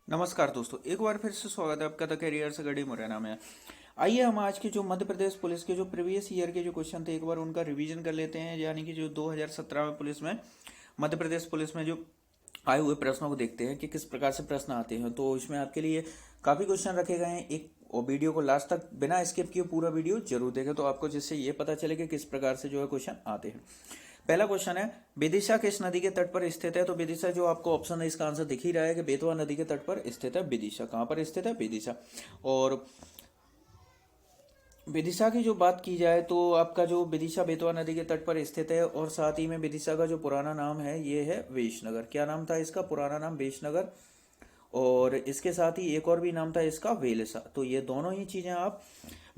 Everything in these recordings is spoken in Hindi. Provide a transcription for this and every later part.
नमस्कार दोस्तों, एक बार फिर से स्वागत है आपका द कैरियर से गढ़ी मुरैना में। आइए हम आज के जो मध्य प्रदेश पुलिस के जो प्रीवियस ईयर के जो क्वेश्चन थे एक बार उनका रिवीजन कर लेते हैं। यानी कि जो 2017 में पुलिस में मध्य प्रदेश पुलिस में जो आए हुए प्रश्नों को देखते हैं कि किस प्रकार से प्रश्न आते हैं। तो इसमें आपके लिए काफ़ी क्वेश्चन रखे गए हैं। एक और वीडियो को लास्ट तक बिना स्किप किए पूरा वीडियो जरूर देखें, तो आपको जिससे ये पता चले कि किस प्रकार से जो है क्वेश्चन आते हैं। पहला क्वेश्चन है, विदिशा किस नदी के तट पर स्थित है? तो विदिशा जो आपको ऑप्शन है इसका आंसर दिख ही रहा है कि बेतवा नदी के तट पर स्थित है विदिशा। कहाँ पर स्थित है? विदिशा। और विदिशा की जो बात की जाए तो आपका जो विदिशा बेतवा नदी के तट पर स्थित है, और साथ ही में विदिशा का जो पुराना नाम है ये है वेशनगर। क्या नाम था इसका? पुराना नाम वेशनगर। और इसके साथ ही एक और भी नाम था इसका वेलसा। तो ये दोनों ही चीजें आप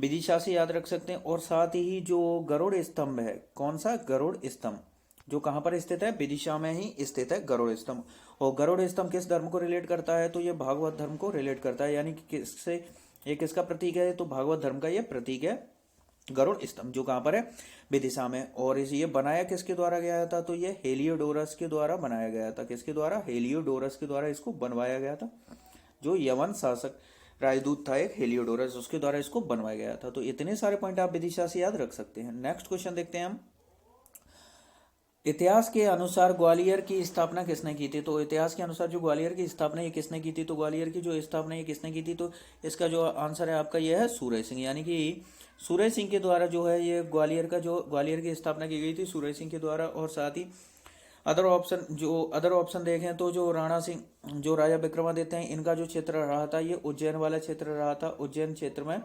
विदिशा से याद रख सकते हैं। और साथ ही जो गरुड़ स्तंभ है, कौन सा? गरुड़ स्तंभ, जो कहाँ पर स्थित है? विदिशा में ही स्थित है गरुड़ स्तंभ। और गरुड़ स्तंभ किस धर्म को रिलेट करता है? तो ये भागवत धर्म को रिलेट करता है। यानी कि किससे, ये किसका प्रतीक है? तो भागवत धर्म का ये प्रतीक है गरुड़ स्तंभ, जो कहाँ पर है? विदिशा में। और इस ये बनाया किसके द्वारा गया था? तो ये हेलियोडोरस के द्वारा बनाया गया था। किसके द्वारा? हेलियोडोरस के द्वारा इसको बनवाया गया था। जो यवन शासक राजदूत था एक हेलियोडोरस, उसके द्वारा इसको बनवाया गया था। तो इतने सारे पॉइंट आप विदिशा से याद रख सकते हैं। नेक्स्ट क्वेश्चन देखते हैं हम। इतिहास के अनुसार ग्वालियर की स्थापना किसने की थी? तो इतिहास के अनुसार जो ग्वालियर की स्थापना ये किसने की थी? तो ग्वालियर की जो स्थापना ये किसने की थी? तो इसका जो आंसर है आपका ये है सूरज सिंह। यानी कि सूरज सिंह के द्वारा जो है ये ग्वालियर की स्थापना की गई थी सूरज सिंह के द्वारा। और साथ ही अदर ऑप्शन देखें तो जो राणा सिंह, जो राजा विक्रमादित्य हैं, इनका जो क्षेत्र रहा था ये उज्जैन वाला क्षेत्र रहा था। उज्जैन क्षेत्र में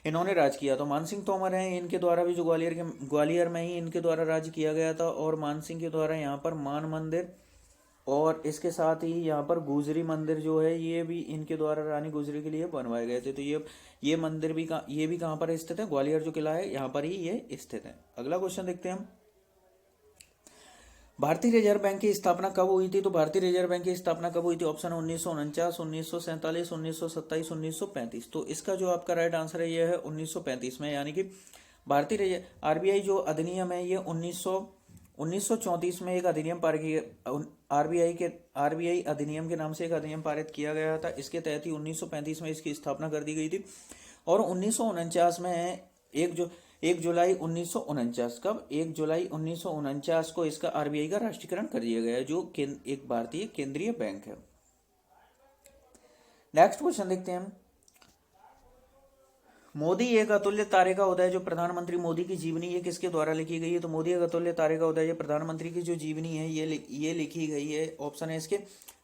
इन्होंने राज किया। तो मानसिंह तोमर हैं, इनके द्वारा भी जो ग्वालियर में ही इनके द्वारा राज किया गया था। और मानसिंह के द्वारा यहाँ पर मान मंदिर और इसके साथ ही यहाँ पर गुजरी मंदिर जो है ये भी इनके द्वारा रानी गुजरी के लिए बनवाए गए थे। तो ये मंदिर भी ये भी कहाँ पर स्थित है? ग्वालियर जो किला है यहाँ पर ही ये स्थित है। अगला क्वेश्चन देखते हैं हम। भारतीय रिजर्व बैंक की स्थापना कब हुई थी? तो भारतीय रिजर्व बैंक की स्थापना कब हुई थी? ऑप्शन 1949, 1947, 1927, 1935। तो इसका जो आपका राइट आंसर है ये है 1935 में। यानी कि भारतीय रिजर्व आरबीआई जो अधिनियम है ये 1934 में एक अधिनियम पारित किया। आरबीआई अधिनियम के नाम से एक अधिनियम पारित किया गया था। इसके तहत ही 1935 में इसकी स्थापना कर दी गई थी। और 1949 में एक 1 जुलाई 1949, कब? 1 जुलाई 1949 को इसका आरबीआई का राष्ट्रीयकरण कर दिया गया है, जो एक भारतीय केंद्रीय बैंक है। नेक्स्ट क्वेश्चन देखते हैं हम। मोदी एक अतुल्य तारे का उदय, जो प्रधानमंत्री मोदी की जीवनी ये किसके द्वारा लिखी गई है? तो मोदी एक अतुल्य तारे का उदय ये प्रधानमंत्री की जो जीवनी है ये लिखी गई है। ऑप्शन है इसके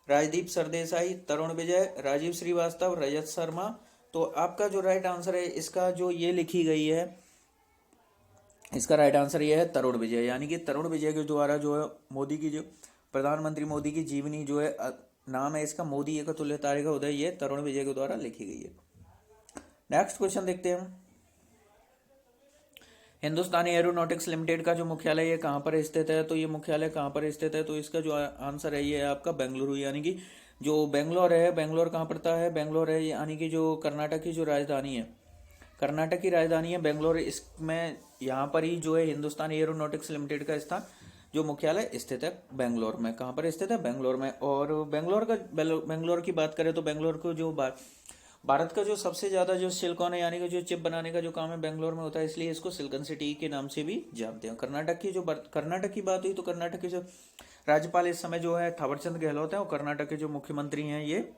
राजदीप सरदेसाई, तरुण विजय, राजीव श्रीवास्तव, रजत शर्मा। तो आपका जो राइट आंसर है इसका जो ये लिखी गई है, इसका राइट आंसर ये है तरुण विजय। यानी कि तरुण विजय के द्वारा जो है मोदी की जो प्रधानमंत्री मोदी की जीवनी जो है नाम है इसका मोदी एक अतुल्य तारे का उदय, ये तरुण विजय के द्वारा लिखी गई है। नेक्स्ट क्वेश्चन देखते हैं हम। हिंदुस्तानी एरोनॉटिक्स लिमिटेड का जो मुख्यालय ये कहाँ पर स्थित है? तो ये मुख्यालय कहाँ पर स्थित है? तो इसका जो आंसर है ये है आपका बेंगलुरु। यानी कि जो बेंगलोर है, बेंगलोर कहाँ पड़ता है? बेंगलोर है यानी कि जो कर्नाटक की जो राजधानी है, कर्नाटक की राजधानी है बेंगलोर। इसमें यहाँ पर ही जो है हिंदुस्तान एरोनॉटिक्स लिमिटेड का स्थान जो मुख्यालय स्थित है बेंगलोर में। कहाँ पर स्थित है? बेंगलोर में। और बेंगलोर की बात करें तो बेंगलोर को जो भारत का जो सबसे ज्यादा जो सिलिकॉन है यानी कि जो चिप बनाने का जो काम है बेंगलोर में होता है, इसलिए इसको सिलिकॉन सिटी के नाम से भी जानते हैं। कर्नाटक की बात हुई तो कर्नाटक के जो राज्यपाल इस समय जो है थावरचंद गहलोत है, और कर्नाटक के जो मुख्यमंत्री हैं ये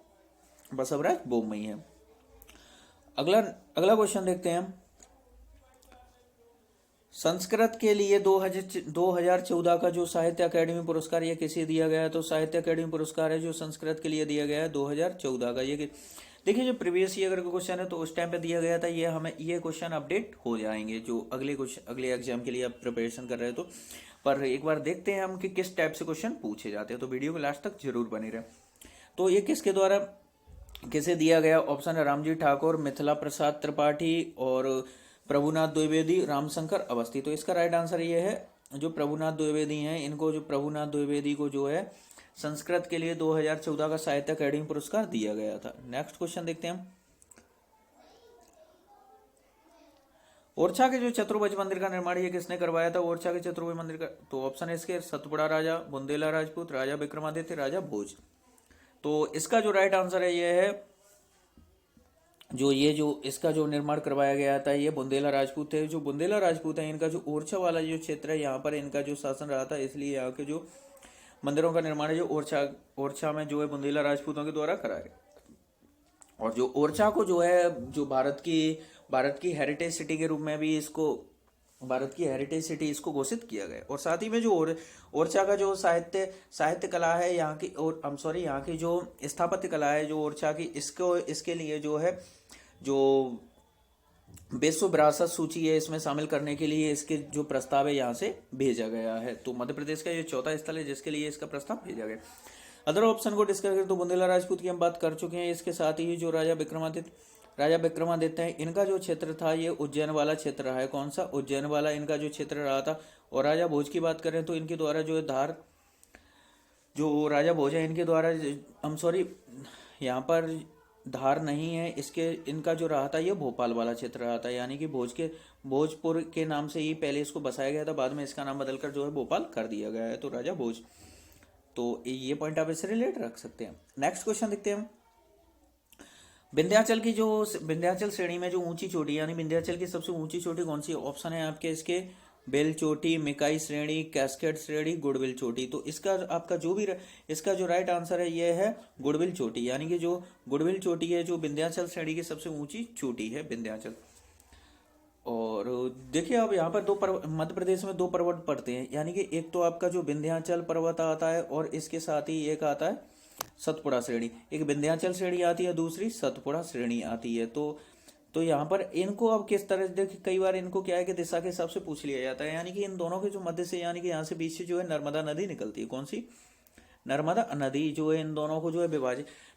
बसवराज बोम्मई है। अगला अगला क्वेश्चन देखते हैं हम। संस्कृत के लिए 2014 का जो साहित्य अकेडमी पुरस्कार ये किसे दिया गया है? तो साहित्य अकेडमी पुरस्कार है जो संस्कृत के लिए दिया गया है 2014 का। ये देखिए जो प्रीवियस ईयर का क्वेश्चन है तो उस टाइम पे दिया गया था, ये हमें ये क्वेश्चन अपडेट हो जाएंगे जो अगले एग्जाम के लिए आप प्रिपरेशन कर रहे हो तो। पर एक बार देखते हैं हम कि किस टाइप से क्वेश्चन पूछे जाते हैं, तो वीडियो को लास्ट तक जरूर बने रहे। तो ये किसके द्वारा किसे दिया गया? ऑप्शन है रामजी ठाकुर, मिथिला प्रसाद त्रिपाठी, और प्रभुनाथ द्विवेदी, रामशंकर अवस्थी। तो इसका राइट आंसर ये है जो प्रभुनाथ द्विवेदी हैं, इनको जो प्रभुनाथ द्विवेदी को जो है संस्कृत के लिए 2014 का साहित्य अकेडमी पुरस्कार दिया गया था। नेक्स्ट क्वेश्चन देखते हैं हम। ओरछा के जो चतुर्भुज मंदिर का निर्माण ये किसने करवाया था? ओरछा के चतुर्भुज मंदिर का तो ऑप्शन है इसके सतपुड़ा राजा, बुंदेला राजपूत, राजा विक्रमादित्य, राजा भोज। तो इसका जो राइट आंसर है ये है, जो इसका जो निर्माण करवाया गया था ये बुंदेला राजपूत है। जो बुंदेला राजपूत है इनका जो ओरछा वाला जो क्षेत्र है यहाँ पर इनका जो शासन रहा था, इसलिए यहाँ के जो मंदिरों का निर्माण है जो ओरछा में जो है बुंदेला राजपूतों के द्वारा कराया गया। और जो ओरछा को जो है जो भारत की हेरिटेज सिटी के रूप में भी इसको भारत की हेरिटेज सिटी इसको घोषित किया गया। और साथ ही में जो ओरछा का जो साहित्य कला है यहाँ की, और यहाँ की जो स्थापत्य कला है जो ओरछा की, इसके लिए जो है जो विश्व विरासत सूची है इसमें शामिल करने के लिए इसके जो प्रस्ताव है यहाँ से भेजा गया है। तो मध्य प्रदेश का ये चौथा स्थल है जिसके लिए इसका प्रस्ताव भेजा गया। अदर ऑप्शन को डिस्कस करें तो बुंदेला राजपूत की हम बात कर चुके हैं। इसके साथ ही जो राजा विक्रमादित्य हैं इनका जो क्षेत्र था ये उज्जैन वाला क्षेत्र रहा है। कौन सा? उज्जैन वाला इनका जो क्षेत्र रहा था। और राजा भोज की बात करें तो इनके द्वारा जो है जो राजा भोज है इनके द्वारा यहाँ पर धार नहीं है, इनका जो रहा था ये भोपाल वाला क्षेत्र रहा था, यानी कि भोजपुर के नाम से ही पहले इसको बसाया गया था, बाद में इसका नाम बदलकर जो है भोपाल कर दिया गया है। तो राजा भोज, तो ये पॉइंट आप इससे रिलेट रख सकते हैं। नेक्स्ट क्वेश्चन देखते हैं। विंध्याचल श्रेणी में जो ऊंची चोटी, यानी विंध्याचल की सबसे ऊंची चोटी कौन सी? ऑप्शन है आपके इसके बेल चोटी, मिकाई श्रेणी, कैस्केड श्रेणी, गुडविल चोटी। तो इसका आपका इसका जो राइट आंसर है ये है गुडविल चोटी, यानी कि जो गुडविल चोटी है जो विंध्याचल श्रेणी की सबसे ऊंची चोटी है विंध्याचल। और देखिए अब यहाँ पर मध्य प्रदेश में दो पर्वत पड़ते हैं, यानी कि एक तो आपका जो विंध्याचल पर्वत आता है और इसके साथ ही एक आता है सतपुड़ा श्रेणी। एक विंध्याचल श्रेणी आती है, दूसरी सतपुड़ा श्रेणी आती है। तो यहाँ पर इनको अब किस तरह से देखिए, कई बार इनको क्या है कि दिशा के हिसाब से पूछ लिया जाता है, यानी कि इन दोनों के जो मध्य से, यानी कि यहाँ से बीच से जो है नर्मदा नदी निकलती है। कौन सी? नर्मदा नदी जो है इन दोनों को जो है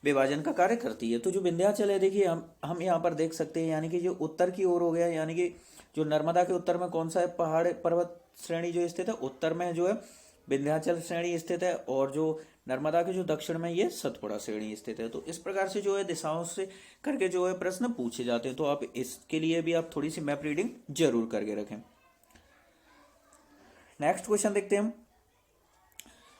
विभाजन का कार्य करती है। तो जो विंध्याचल है देखिए हम यहाँ पर देख सकते हैं, यानी कि जो उत्तर की ओर हो गया, यानी कि जो नर्मदा के उत्तर में कौन सा है पहाड़ पर्वत श्रेणी जो स्थित है, उत्तर में जो है विंध्याचल श्रेणी स्थित है, और जो नर्मदा के जो दक्षिण में ये सतपुड़ा श्रेणी स्थित है। तो इस प्रकार से जो है दिशाओं से करके जो है प्रश्न पूछे जाते हैं। तो आप इसके लिए भी आप थोड़ी सी मैप रीडिंग जरूर करके रखें। नेक्स्ट क्वेश्चन देखते हैं हम।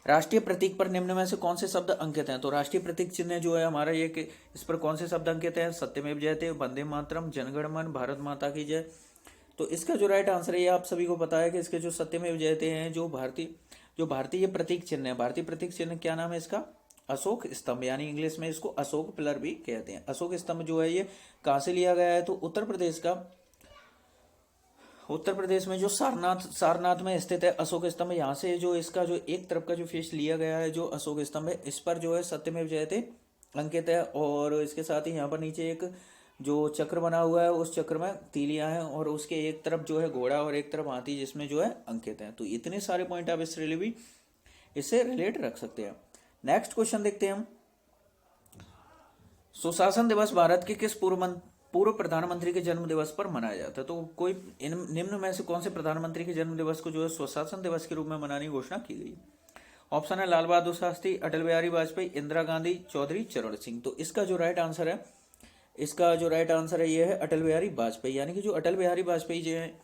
राष्ट्रीय प्रतीक पर निम्न में से कौन से शब्द अंकित हैं? तो राष्ट्रीय प्रतीक चिन्ह जो है हमारा ये कि इस पर कौन से शब्द अंकित हैं? सत्यमेव जयते, वंदे मातरम, जनगण मन, भारत माता की जय। तो इसका जो राइट आंसर है ये आप सभी को पता है कि इसके जो सत्यमेव जयते हैं जो भारतीय प्रतीक चिन्ह है, भारतीय प्रतीक चिन्ह क्या नाम है इसका? अशोक स्तंभ, यानी इंग्लिश में इसको अशोक पिलर भी कहते हैं। अशोक स्तंभ जो है ये कहाँ से लिया गया है? तो उत्तर प्रदेश में जो सारनाथ में स्थित है अशोक स्तंभ, यहाँ से जो इसका जो एक तरफ का जो फेस लिया गया है जो अशोक स्तंभ है, इस पर जो है सत्यमेव जयते अंकित है। और इसके साथ ही यहाँ पर नीचे एक जो चक्र बना हुआ है उस चक्र में तीलियां हैं, और उसके एक तरफ जो है घोड़ा और एक तरफ हाथी जिसमें जो है अंकित है। तो इतने सारे पॉइंट आप इससे रिलेट रख सकते हैं। नेक्स्ट क्वेश्चन देखते हैं हम। सुशासन दिवस भारत के किस पूर्व प्रधानमंत्री के जन्म दिवस पर मनाया जाता है? तो कोई निम्न में से कौन से प्रधानमंत्री के जन्म दिवस को जो है सुशासन दिवस के रूप में मनाने की घोषणा की गई? ऑप्शन है लाल बहादुर शास्त्री, अटल बिहारी वाजपेयी, इंदिरा गांधी, चौधरी चरण सिंह। तो इसका जो राइट आंसर है ये है अटल बिहारी वाजपेयी, यानी कि जो अटल बिहारी वाजपेयी जो है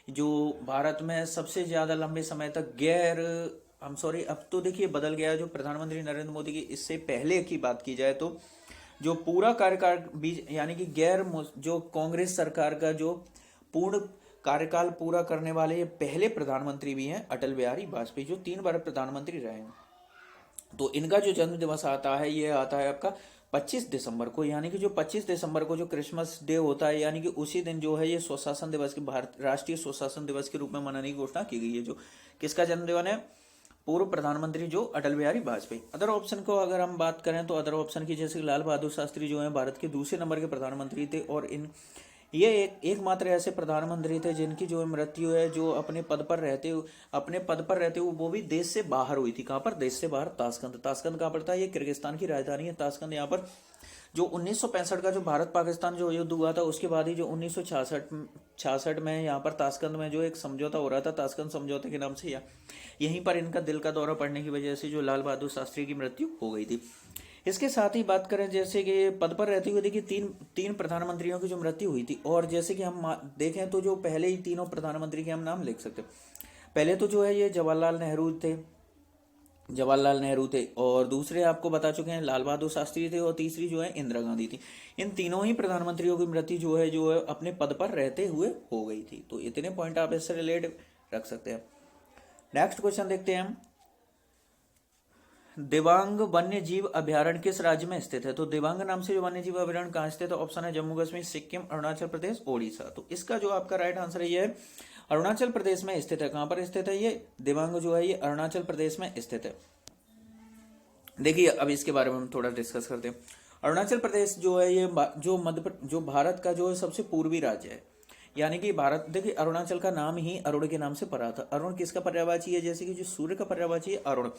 जो भारत में सबसे ज्यादा लंबे समय तक अब तो देखिए बदल गया है जो प्रधानमंत्री नरेंद्र मोदी की, इससे पहले की बात की जाए तो जो पूरा कार्यकाल यानी कि जो कांग्रेस सरकार का जो पूर्ण कार्यकाल पूरा करने वाले ये पहले प्रधानमंत्री भी हैं अटल बिहारी वाजपेयी, जो 3 बार प्रधानमंत्री रहे हैं। तो इनका जो जन्म दिवस आता है ये आता है आपका 25 दिसंबर को, यानी कि जो 25 दिसंबर को जो क्रिसमस डे होता है, यानी कि उसी दिन जो है ये सुशासन दिवस की राष्ट्रीय सुशासन दिवस के रूप में मनाने की घोषणा की गई है। जो किसका जन्मदिन है? पूर्व प्रधानमंत्री जो अटल बिहारी वाजपेयी। अदर ऑप्शन को अगर हम बात करें तो अदर ऑप्शन की जैसे लाल बहादुर शास्त्री जो है भारत के दूसरे नंबर के प्रधानमंत्री थे, और ये एकमात्र ऐसे प्रधानमंत्री थे जिनकी जो मृत्यु है जो अपने पद पर रहते हुए वो भी देश से बाहर हुई थी। कहाँ पर? देश से बाहर ताशकंद कहाँ पड़ता है? ये किर्गिस्तान की राजधानी है ताशकंद। यहाँ पर जो 1965 का जो भारत पाकिस्तान जो युद्ध हुआ था उसके बाद ही जो 1966 में यहाँ पर ताशकंद में जो एक समझौता हो रहा था, ताशकंद समझौते के नाम से यहीं पर इनका दिल का दौरा पड़ने की वजह से जो लाल बहादुर शास्त्री की मृत्यु हो गई थी। इसके साथ ही बात करें जैसे कि पद पर रहते हुए देखिए तीन प्रधानमंत्रियों की जो मृत्यु हुई थी, और जैसे कि हम देखें तो जो पहले ही तीनों प्रधानमंत्री के हम नाम लिख सकते हैं। पहले तो जो है ये जवाहरलाल नेहरू थे, जवाहरलाल नेहरू थे, और दूसरे आपको बता चुके हैं लाल बहादुर शास्त्री थे, और तीसरी जो है इंदिरा गांधी थी। इन तीनों ही प्रधानमंत्रियों की मृत्यु जो है अपने पद पर रहते हुए हो गई थी। तो इतने पॉइंट आप इससे रिलेट रख सकते हैं। नेक्स्ट क्वेश्चन देखते हैं हम। दिबांग वन्य जीव अभयारण्य किस राज्य में स्थित है? तो दिबांग नाम से जो वन्य जीव अभयारण्य कहाँ स्थित है? ऑप्शन है जम्मू कश्मीर, सिक्किम, अरुणाचल प्रदेश, ओडिशा। तो इसका जो आपका राइट आंसर ये है अरुणाचल प्रदेश में स्थित है। कहाँ पर स्थित है ये दिबांग जो है? ये अरुणाचल प्रदेश में स्थित है। देखिए अब इसके बारे में हम थोड़ा डिस्कस करते हैं। अरुणाचल प्रदेश जो है ये जो भारत का जो है सबसे पूर्वी राज्य है। यानी कि भारत, देखिए अरुणाचल का नाम ही अरुण के नाम से पड़ा था। अरुण किसका पर्यायवाची है? जैसे कि जो सूर्य का पर्यायवाची है अरुण,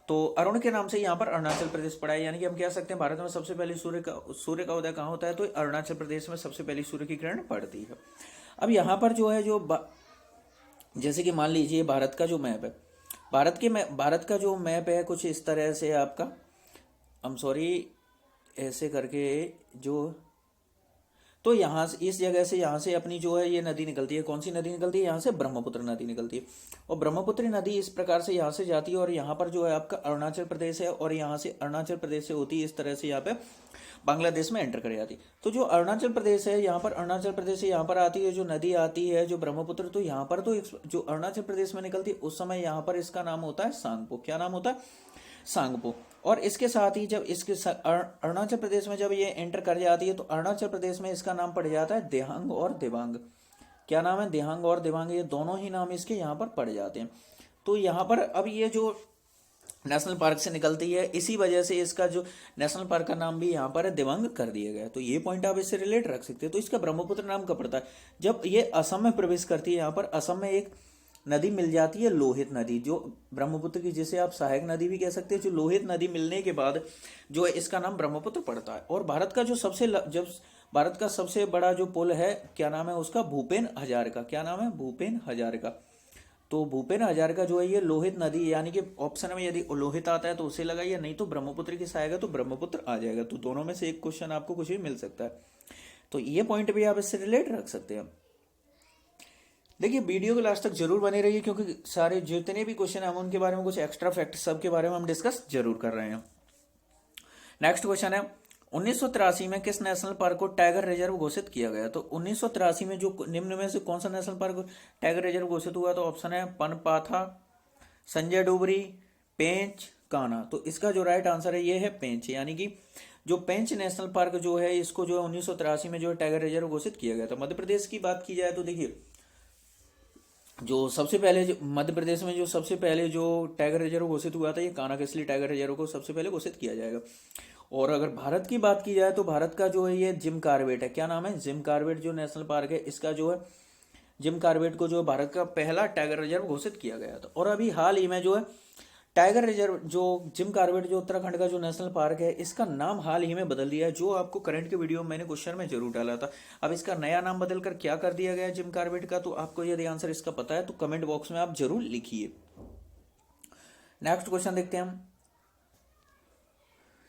तो अरुण के नाम से यहाँ पर अरुणाचल प्रदेश पड़ा है। यानी कि हम कह सकते हैं भारत में सबसे पहले सूर्य का उदय कहाँ होता है? तो अरुणाचल प्रदेश में सबसे पहली सूर्य की किरण पड़ती है। अब यहाँ पर जो है जैसे कि मान लीजिए भारत का जो मैप है, भारत का जो मैप है कुछ इस तरह से आपका, ऐसे करके जो, तो यहाँ से इस जगह से यहाँ से अपनी जो है ये नदी निकलती है। कौन सी नदी निकलती है? यहाँ से ब्रह्मपुत्र नदी निकलती है। और ब्रह्मपुत्र नदी इस प्रकार से यहाँ से जाती है, और यहाँ पर जो है आपका अरुणाचल प्रदेश है, और यहाँ से अरुणाचल प्रदेश से होती है इस तरह से यहाँ पे बांग्लादेश में एंटर कर जाती है। तो जो अरुणाचल प्रदेश है, यहाँ पर अरुणाचल प्रदेश से यहाँ पर आती है जो नदी आती है जो ब्रह्मपुत्र, तो यहाँ पर तो जो अरुणाचल प्रदेश में निकलती है उस समय यहाँ पर इसका नाम होता है सांगपो। क्या नाम होता है? सांगपो। और इसके साथ ही जब अरुणाचल प्रदेश में जब ये एंटर कर जाती है तो अरुणाचल प्रदेश में इसका नाम पड़ जाता है देहांग और देवांग। क्या नाम है? देहांग और देवांग, ये दोनों ही नाम इसके यहाँ पर पड़ जाते हैं। तो यहाँ पर अब ये जो नेशनल पार्क से निकलती है, इसी वजह से इसका जो नेशनल पार्क का नाम भी यहाँ पर दिबांग कर दिया गया है। तो ये पॉइंट आप इससे रिलेट रख सकते हैं। तो इसका ब्रह्मपुत्र नाम कब पड़ता है? जब ये असम में प्रवेश करती है। यहाँ पर असम में एक नदी मिल जाती है लोहित नदी, जो ब्रह्मपुत्र की, जिसे आप सहायक नदी भी कह सकते हैं। जो लोहित नदी मिलने के बाद जो है इसका नाम ब्रह्मपुत्र पड़ता है। और भारत का जो भारत का सबसे बड़ा जो पुल है, क्या नाम है उसका? भूपेन हजारिका। क्या नाम है? भूपेन हजारिका। तो भूपेन हजारिका जो है ये लोहित नदी, यानी कि ऑप्शन में यदि लोहित आता है तो उसे लगाइए, नहीं तो ब्रह्मपुत्र की सहायक है तो ब्रह्मपुत्र आ जाएगा। तो दोनों में से एक क्वेश्चन आपको कुछ भी मिल सकता है। तो ये पॉइंट भी आप इससे रिलेट रख सकते हैं। देखिए वीडियो के लास्ट तक जरूर बने रहिए, क्योंकि सारे जितने भी क्वेश्चन है हम उनके बारे में कुछ एक्स्ट्रा फैक्ट सब के बारे में हम डिस्कस जरूर कर रहे हैं। नेक्स्ट क्वेश्चन है 1983 में किस नेशनल पार्क को टाइगर रिजर्व घोषित किया गया? तो 1983 में जो निम्न में से कौन सा नेशनल पार्क टाइगर रिजर्व घोषित हुआ? तो ऑप्शन है पनपाथा, संजय डोबरी, पेंच, कान्हा। तो इसका जो राइट आंसर है ये है पेंच। यानी कि जो पेंच नेशनल पार्क जो है इसको जो है 1983 में जो है टाइगर रिजर्व घोषित किया गया था। मध्य प्रदेश की बात की जाए तो देखिए जो सबसे पहले जो मध्य प्रदेश में जो सबसे पहले जो टाइगर रिजर्व घोषित हुआ था ये कान्हा केसरी टाइगर रिजर्व को सबसे पहले घोषित किया जाएगा। और अगर भारत की बात की जाए तो भारत का जो है ये जिम कॉर्बेट है। क्या नाम है? जिम कॉर्बेट जो नेशनल पार्क है इसका जो है जिम कॉर्बेट को जो भारत का पहला टाइगर रिजर्व घोषित किया गया था। और अभी हाल ही में जो है टाइगर रिजर्व जो जिम कॉर्बेट जो उत्तराखंड का जो नेशनल पार्क है इसका नाम हाल ही में बदल दिया है, जो आपको करंट के वीडियो में मैंने क्वेश्चन में जरूर डाला था। अब इसका नया नाम बदल कर क्या कर दिया गया जिम कॉर्बेट का? तो आपको यदि आंसर इसका पता है तो कमेंट बॉक्स में आप जरूर लिखिए। नेक्स्ट क्वेश्चन देखते हैं हम।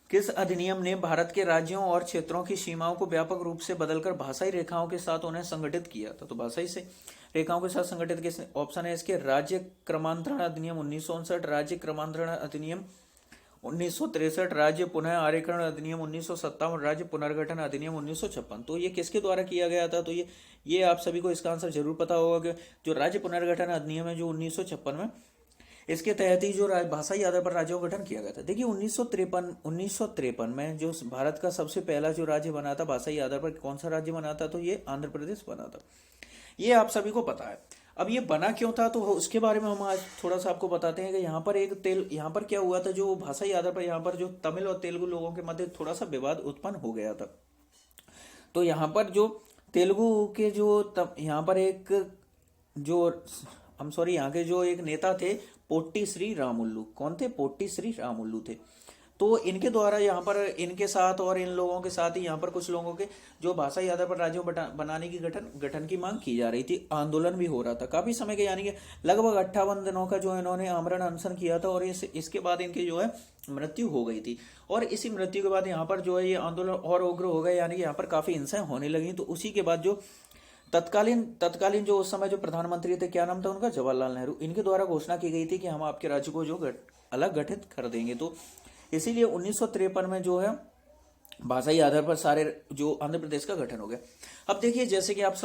किस अधिनियम ने भारत के राज्यों और क्षेत्रों की सीमाओं को व्यापक रूप से बदलकर भाषाई रेखाओं के साथ उन्हें संगठित किया था? तो भाषाई से रेखाओं के साथ संगठित किसने? ऑप्शन है इसके राज्य क्रमांतरण अधिनियम 1959, राज्य क्रमांतरण अधिनियम 1963, राज्य पुनः आरेखण अधिनियम 1957, राज्य पुनर्गठन अधिनियम 1956। तो ये किसके द्वारा किया गया था? तो ये आप सभी को इसका आंसर जरूर पता होगा कि जो राज्य पुनर्गठन अधिनियम है जो 1956 में, इसके तहत ही जो भाषाई आधार पर राज्यों का गठन किया गया था। देखिए 1953 में जो भारत का सबसे पहला जो राज्य बना था भाषाई आधार पर, कौन सा राज्य बना था? तो ये आंध्र प्रदेश बना था। ये आप सभी को पता है। अब ये बना क्यों था तो उसके बारे में हम आज थोड़ा सा आपको बताते हैं कि यहाँ पर क्या हुआ था, जो भाषाई आधार पर यहाँ पर जो तमिल और तेलुगु लोगों के मध्य थोड़ा सा विवाद उत्पन्न हो गया था। तो यहाँ पर जो तेलुगु के जो यहाँ पर एक जो यहाँ के जो एक नेता थे पोट्टी श्री रामुलु। कौन थे? पोट्टी श्री रामुलु थे। तो इनके द्वारा यहाँ पर इनके साथ और इन लोगों के साथ ही यहाँ पर कुछ लोगों के जो भाषाई आधार पर राज्यों बनाने की गठन की मांग की जा रही थी। आंदोलन भी हो रहा था काफी समय के, यानी कि लगभग 58 दिनों का जो इन्होंने आमरण अनशन किया था। और इसके बाद इनकी जो है मृत्यु हो गई थी। और इसी मृत्यु के बाद यहाँ पर जो है ये आंदोलन और उग्र हो गए, यानी कि यहाँ पर काफी हिंसाएं होने लगी। तो उसी के बाद जो तत्कालीन जो उस समय जो प्रधानमंत्री थे, क्या नाम था उनका? जवाहरलाल नेहरू। इनके द्वारा घोषणा की गई थी कि हम आपके राज्य को जो अलग गठित कर देंगे। तो इसीलिए 1953 में जो है भाषाई आधार पर सारे जो आंध्र प्रदेश का गठन हो गया। अब देखिए, जैसे कि आप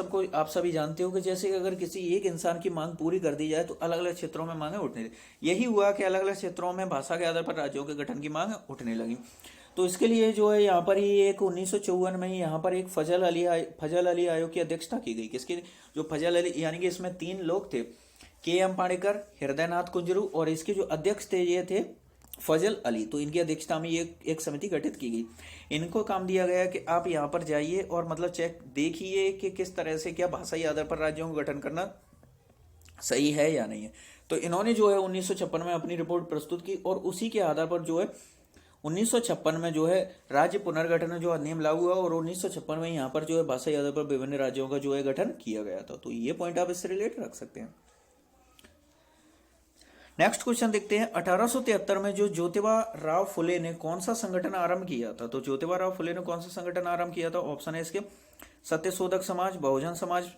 सभी जानते हो कि जैसे कि अगर किसी एक इंसान की मांग पूरी कर दी जाए तो अलग अलग क्षेत्रों में मांगे उठने लगी। यही हुआ कि अलग अलग क्षेत्रों में भाषा के आधार पर राज्यों के गठन की मांग उठने लगी। तो इसके लिए जो है यहाँ पर ही एक 1954 में ही यहाँ पर एक फजल अली आयोग की अध्यक्षता की गई। किसकी? जो फजल अली, यानी कि इसमें 3 लोग थे, के.एम. पाणिकर, हृदयनाथ कुंजरू, और इसके जो अध्यक्ष थे ये थे फजल अली। तो इनकी अध्यक्षता में ये एक समिति गठित की गई। इनको काम दिया गया कि आप यहाँ पर जाइए और मतलब चेक देखिए कि किस तरह से क्या भाषाई आधार पर राज्यों को गठन करना सही है या नहीं है। तो इन्होंने जो है 1956 में अपनी रिपोर्ट प्रस्तुत की और उसी के आधार पर जो है 1956 में जो है राज्य पुनर्गठन जो अधिनियम लागू हुआ और 1956 में यहाँ पर जो है भाषाई आधार पर विभिन्न राज्यों का जो है गठन किया गया था। तो ये पॉइंट आप इससे रिलेट रख सकते हैं। नेक्स्ट क्वेश्चन देखते हैं। 1873 में जो ज्योतिबा राव फुले ने कौन सा संगठन आरंभ किया था? तो ज्योतिबा राव फुले ने कौन सा संगठन आरंभ किया था? ऑप्शन है इसके सत्यशोधक समाज, बहुजन समाज,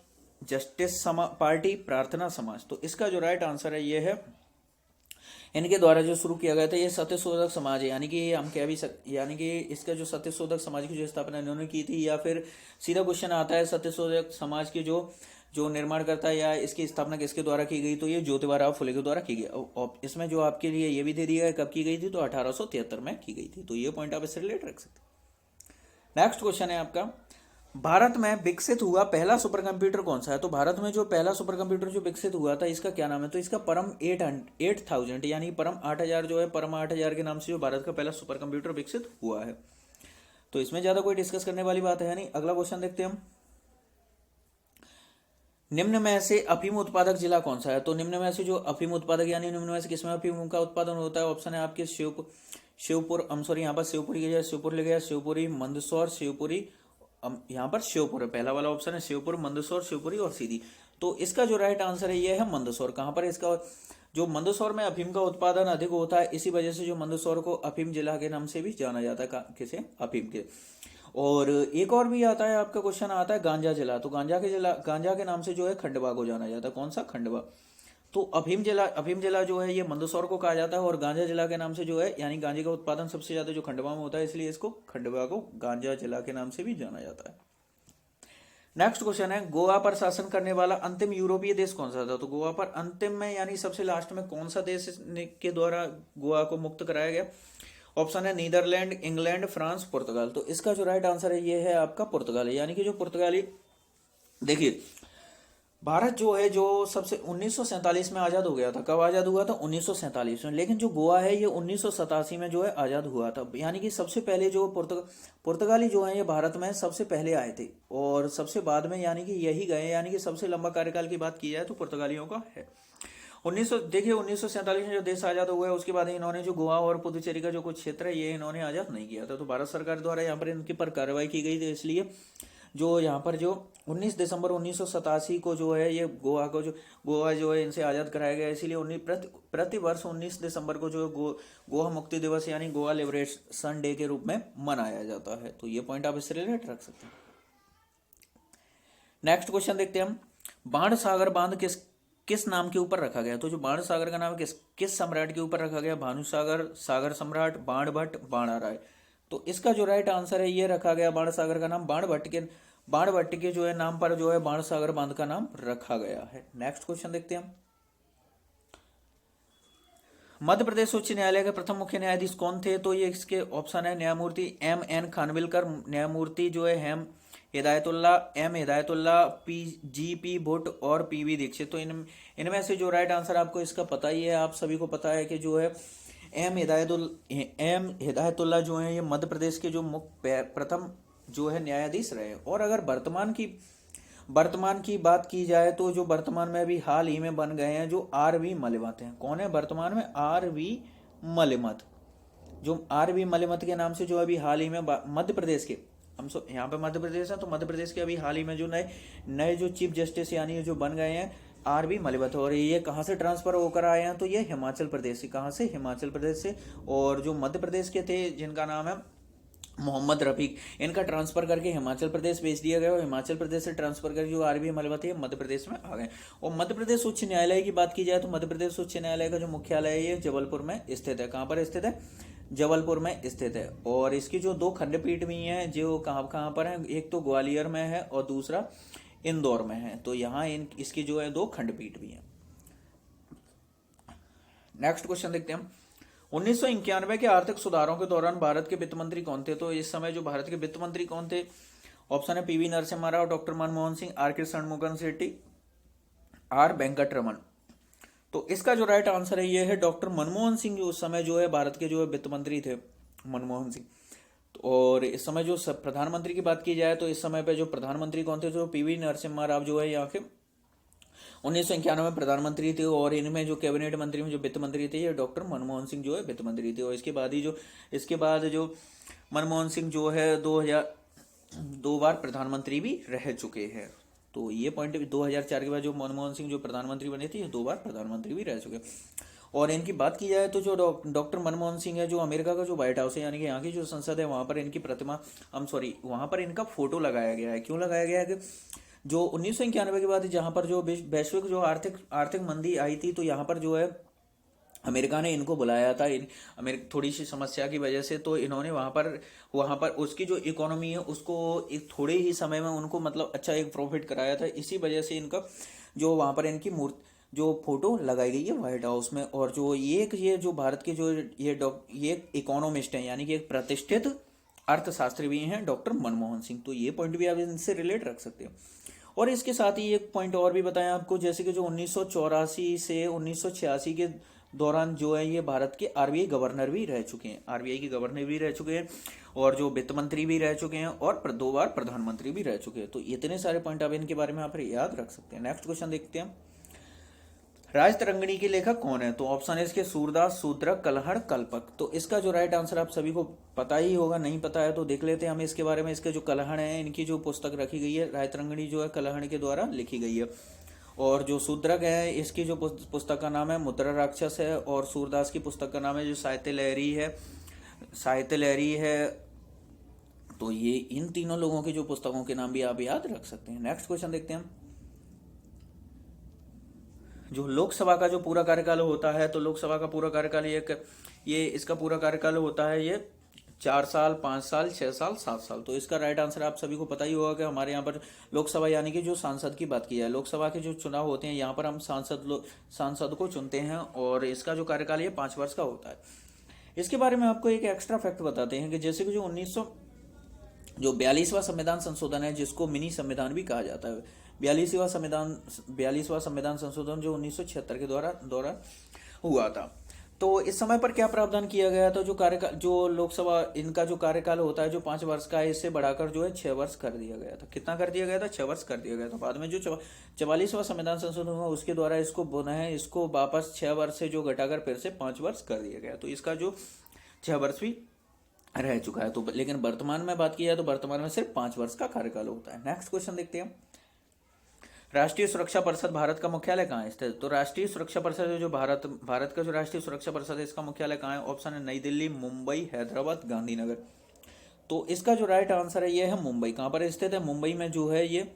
जस्टिस पार्टी, प्रार्थना समाज। तो इसका जो राइट आंसर है ये है, इनके द्वारा जो शुरू किया गया था ये सत्यशोधक समाज है। यानी कि हम कह भी यानी कि इसका जो सत्यशोधक समाज की जो स्थापना इन्होंने की थी, या फिर सीधा क्वेश्चन आता है सत्यशोधक समाज के जो निर्माण करता है या इसकी स्थापना किसके द्वारा की गई? तो ये ज्योतिबा राव फुले के द्वारा की गई। इसमें जो आपके लिए ये भी दे दिया है कब की गई थी, तो 1873 में की गई थी। तो ये पॉइंट आप इससे रिलेट रख सकते हैं। नेक्स्ट क्वेश्चन है आपका, भारत में विकसित हुआ पहला सुपर कंप्यूटर कौन सा है? तो भारत में जो पहला सुपर कंप्यूटर जो विकसित हुआ था इसका क्या नाम है? तो इसका परम 8000 यानी परम 8000 जो है, परम 8000 के नाम से जो भारत का पहला सुपर कंप्यूटर विकसित हुआ है। तो इसमें ज्यादा कोई डिस्कस करने वाली बात है नहीं। अगला क्वेश्चन देखते हैं हम। निम्न में से अफीम उत्पादक जिला कौन सा है? तो निम्न में से जो अफीम उत्पादक यानी निम्न में से किसमें अफीम का उत्पादन होता है? ऑप्शन है आपके शिवपुर, सॉरी यहाँ पर शिवपुरी की जगह शिवपुर ले गया, शिवपुरी, मंदसौर, शिवपुरी, यहाँ पर शिवपुर है। पहला वाला ऑप्शन है शिवपुर, मंदसौर, शिवपुरी और सीधी। तो इसका जो राइट आंसर है ये है मंदसौर। कहाँ पर इसका जो मंदसौर में अफीम का उत्पादन अधिक होता है, इसी वजह से जो मंदसौर को अफीम जिला के नाम से भी जाना जाता है। किसे? अफीम के। और एक और भी आता है आपका क्वेश्चन आता है गांजा जिला। तो गांजा के नाम से जो है खंडवा को जाना जाता है। कौन सा? खंडवा। तो अफीम जिला जो है ये मंदसौर को कहा जाता है और गांजा जिला के नाम से जो है, यानी गांजे का उत्पादन सबसे ज्यादा जो खंडवा में होता है, इसलिए इसको खंडवा को गांजा जिला के नाम से भी जाना जाता है। नेक्स्ट क्वेश्चन है, गोवा पर शासन करने वाला अंतिम यूरोपीय देश कौन सा था? तो गोवा पर अंतिम में यानी सबसे लास्ट में कौन सा देश के द्वारा गोवा को मुक्त कराया गया? ऑप्शन है नीदरलैंड, इंग्लैंड, फ्रांस, पुर्तगाल। तो इसका जो राइट आंसर है ये है आपका पुर्तगाल। यानी कि जो पुर्तगाली, देखिए भारत जो है जो सबसे 1947 में आजाद हो गया था। कब आजाद हुआ था? 1947 में। लेकिन जो गोवा है ये 1987 में जो है आजाद हुआ था। यानी कि सबसे पहले जो पुर्तगाली जो है ये भारत में सबसे पहले आए थे और सबसे बाद में यानी कि यही गए। यानी कि सबसे लंबा कार्यकाल की बात की जाए तो पुर्तगालियों का है। 1947 में जो देश आजाद हुआ है उसके बाद इन्होंने जो गोवा और पुदुचेरी का जो कुछ क्षेत्र है ये इन्होंने आजाद नहीं किया था। तो भारत सरकार द्वारा यहाँ पर इनके पर कार्रवाई की गई थी। इसलिए जो यहाँ पर जो 19 दिसंबर 1987 को जो है ये गोवा जो है इनसे आजाद कराया गया। इसीलिए प्रति वर्ष 19 दिसंबर को जो गोवा मुक्ति दिवस यानी गोवा लिबरेशन डे के रूप में मनाया जाता है। तो ये पॉइंट आप इससे रिलेट रख सकते हैं। नेक्स्ट क्वेश्चन देखते हैं हम। बाणसागर बांध किस नाम के ऊपर रखा गया? तो जो बाणसागर का नाम किस सम्राट के ऊपर रखा गया? भानुसागर, सागर सम्राट, बाणभट्ट, बाणाराय। तो इसका जो राइट आंसर है ये रखा गया बाणसागर का नाम बाणभट्ट के जो है नाम पर जो है बाणसागर बांध का नाम रखा गया है। नेक्स्ट क्वेश्चन देखते हैं हम। मध्य प्रदेश उच्च न्यायालय के प्रथम मुख्य न्यायाधीश कौन थे? तो ये इसके ऑप्शन है न्यायमूर्ति M.N. खानविलकर, न्यायमूर्ति जो है एम हिदायतुल्ला, P.G.P. भुट्ट और P.V. दीक्षित। तो इनमें से जो राइट आंसर आपको इसका पता ही है, आप सभी को पता है कि जो है एम हिदायतुल्ला जो है ये मध्य प्रदेश के जो प्रथम जो है न्यायाधीश रहे। और अगर वर्तमान की बात की जाए तो जो वर्तमान में अभी हाल ही में बन गए हैं जो R.V. मलिमत हैं। कौन है वर्तमान में? R.V. मलिमत। जो R.V. मलिमत के नाम से जो अभी हाल ही में मध्य प्रदेश के, हम यहाँ पे मध्य प्रदेश है तो मध्य प्रदेश के अभी हाल ही में जो नए जो चीफ जस्टिस यानी जो बन गए हैं R.V. मलिमत। और ये कहाँ से ट्रांसफर होकर आए हैं? तो ये हिमाचल प्रदेश से। कहाँ से? हिमाचल प्रदेश से। और जो मध्य प्रदेश के थे जिनका नाम है मोहम्मद रफीक, इनका ट्रांसफर करके हिमाचल प्रदेश भेज दिया गया और हिमाचल प्रदेश से ट्रांसफर करके जो आरबीआई मलबा है मध्य प्रदेश में आ गए। और मध्य प्रदेश उच्च न्यायालय की बात की जाए तो मध्य प्रदेश उच्च न्यायालय का जो मुख्यालय है ये जबलपुर में स्थित है। कहाँ पर स्थित है? जबलपुर में स्थित है। और इसकी जो दो खंडपीठ भी हैं जो कहाँ कहाँ पर है, एक तो ग्वालियर में है और दूसरा इंदौर में है। तो यहाँ इसकी जो है दो खंडपीठ भी हैं। नेक्स्ट क्वेश्चन देखते हैं हम। 1991 के आर्थिक सुधारों के दौरान भारत के वित्त मंत्री कौन थे? तो इस समय जो भारत के वित्त मंत्री कौन थे? ऑप्शन है P V Narasimha Rao, doctor Manmohan Singh, R K Shanmugam Chetty, R Venkataraman. तो इसका जो राइट आंसर है ये है डॉक्टर मनमोहन सिंह, जो उस समय जो है भारत के जो है वित्त मंत्री थे, मनमोहन सिंह। और इस समय जो प्रधानमंत्री की बात की जाए तो इस समय पे जो प्रधानमंत्री कौन थे? जो पीवी नरसिम्हा राव जो है यहाँ के 1991 में प्रधानमंत्री थे। और इनमें जो कैबिनेट मंत्री में जो वित्त मंत्री थे ये डॉक्टर मनमोहन सिंह जो है वित्त मंत्री थे। और इसके बाद जो मनमोहन सिंह जो है 2 बार प्रधानमंत्री भी रह चुके हैं। तो ये पॉइंट 2004 के बाद जो मनमोहन सिंह जो प्रधानमंत्री बने थे ये 2 बार प्रधानमंत्री भी रह चुके। और इनकी बात की जाए तो जो डॉक्टर मनमोहन सिंह है, जो अमेरिका का जो व्हाइट हाउस है यानी कि यहाँ की जो संसद है वहां पर इनकी प्रतिमा वहां पर इनका फोटो लगाया गया है। क्यों लगाया गया है? कि जो 1991 के बाद जहां पर जो वैश्विक जो आर्थिक मंदी आई थी तो यहाँ पर जो है अमेरिका ने इनको बुलाया था। अमेरिका थोड़ी सी समस्या की वजह से तो इन्होंने वहां पर उसकी जो इकोनॉमी है उसको एक थोड़े ही समय में उनको मतलब अच्छा एक प्रॉफिट कराया था। इसी वजह से इनका जो वहां पर इनकी मूर्ति जो फोटो लगाई गई है व्हाइट हाउस में। और जो ये जो भारत के जो ये इकोनॉमिस्ट हैं यानी कि एक प्रतिष्ठित अर्थशास्त्री भी हैं डॉक्टर मनमोहन सिंह। तो ये पॉइंट भी आप इनसे रिलेट रख सकते हो। और इसके साथ ही एक पॉइंट और भी बताएं आपको, जैसे कि जो 1984 से 1986 के दौरान जो है ये भारत के आरबीआई गवर्नर भी रह चुके हैं, आरबीआई के गवर्नर भी रह चुके हैं और जो वित्त मंत्री भी रह चुके हैं और 2 बार प्रधानमंत्री भी रह चुके हैं। तो इतने सारे पॉइंट आप इनके बारे में आप याद रख सकते हैं। नेक्स्ट क्वेश्चन देखते हैं। राजतरंगिणी के लेखक कौन है? तो ऑप्शन है इसके सूरदास, शूद्रक, कलहड़, कल्पक। तो इसका जो राइट आंसर आप सभी को पता ही होगा, नहीं पता है तो देख लेते हैं हम इसके बारे में। इसके जो कलहड़ है इनकी जो पुस्तक रखी गई है राजतरंगिणी जो है कलहड़ के द्वारा लिखी गई है। और जो शूद्रक है इसकी जो पुस्तक का नाम है मुद्रा राक्षस है। और सूरदास की पुस्तक का नाम है जो साहित्य लहरी है। तो ये इन तीनों लोगों की जो पुस्तकों के नाम भी आप याद रख सकते हैं। नेक्स्ट क्वेश्चन देखते हैं हम। जो लोकसभा का जो पूरा कार्यकाल होता है तो लोकसभा का पूरा कार्यकाल ये इसका पूरा कार्यकाल होता है ये 4 साल, 5 साल, 6 साल, 7 साल। तो इसका राइट आंसर आप सभी को पता ही होगा कि हमारे यहाँ पर लोकसभा यानी कि जो सांसद की बात की जाए, लोकसभा के जो चुनाव होते हैं यहाँ पर हम सांसद को चुनते हैं और इसका जो कार्यकाल ये 5 वर्ष का होता है। इसके बारे में आपको एक एक्स्ट्रा फैक्ट बताते हैं कि जैसे कि जो 42वां संविधान संशोधन है जिसको मिनी संविधान भी कहा जाता है, 42वां संविधान संशोधन जो 1976 के दौरान हुआ था। तो इस समय पर क्या प्रावधान किया गया था? जो लोकसभा इनका जो कार्यकाल होता है जो 5 वर्ष का है इससे बढ़ाकर जो है 6 वर्ष कर दिया गया था। कितना कर दिया गया था? 6 वर्ष कर दिया गया था। बाद में जो 44वां संविधान संशोधन हुआ उसके द्वारा इसको वापस 6 वर्ष से जो घटाकर फिर से 5 वर्ष कर दिया गया। तो इसका जो 6 वर्ष भी रह चुका है। तो लेकिन वर्तमान में बात की जाए तो वर्तमान में सिर्फ 5 वर्ष का कार्यकाल होता है। नेक्स्ट क्वेश्चन देखते हैं। राष्ट्रीय सुरक्षा परिषद भारत का मुख्यालय कहाँ है स्थित? तो राष्ट्रीय सुरक्षा परिषद जो भारत का जो राष्ट्रीय सुरक्षा परिषद है इसका मुख्यालय कहाँ है? ऑप्शन है नई दिल्ली, मुंबई, हैदराबाद, गांधीनगर। तो इसका जो राइट आंसर है ये है मुंबई। कहाँ पर स्थित है? मुंबई में जो है ये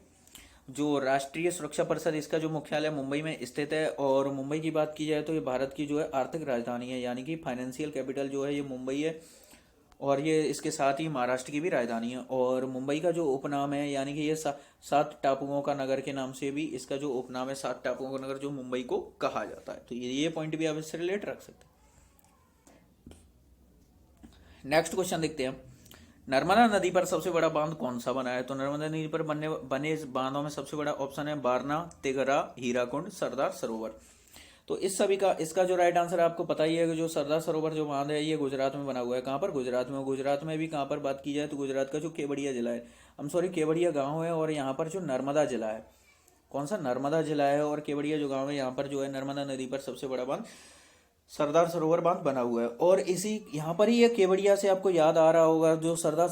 जो राष्ट्रीय सुरक्षा परिषद इसका जो मुख्यालय मुंबई में स्थित है। और मुंबई की बात की जाए तो ये भारत की जो है आर्थिक राजधानी है यानी कि फाइनेंशियल कैपिटल जो है ये मुंबई है। और ये इसके साथ ही महाराष्ट्र की भी राजधानी है। और मुंबई का जो उपनाम है यानी कि ये 7 टापुओं का नगर के नाम से भी इसका जो उपनाम है 7 टापुओं का नगर जो मुंबई को कहा जाता है। तो ये पॉइंट भी आप इससे रिलेट रख सकते हैं। नेक्स्ट क्वेश्चन देखते हैं। नर्मदा नदी पर सबसे बड़ा बांध कौन सा बना है? तो नर्मदा नदी पर बने बांधों में सबसे बड़ा ऑप्शन है बारना, तिघरा, हीराकुंड, सरदार सरोवर। तो इसका जो राइट आंसर आपको पता ही है कि जो सरदार सरोवर जो बांध है ये गुजरात में बना हुआ है। कहाँ पर? गुजरात में। गुजरात में भी कहाँ पर बात की जाए तो गुजरात का जो केवड़िया जिला है, केवड़िया गांव है और यहाँ पर जो नर्मदा जिला है, कौन सा? नर्मदा जिला है। और केवड़िया जो गांव है यहाँ पर जो है नर्मदा नदी पर सबसे बड़ा बांध सरदार सरोवर बांध बना हुआ है। और इसी यहाँ पर ही ये केवड़िया से आपको याद आ रहा होगा जो सरदार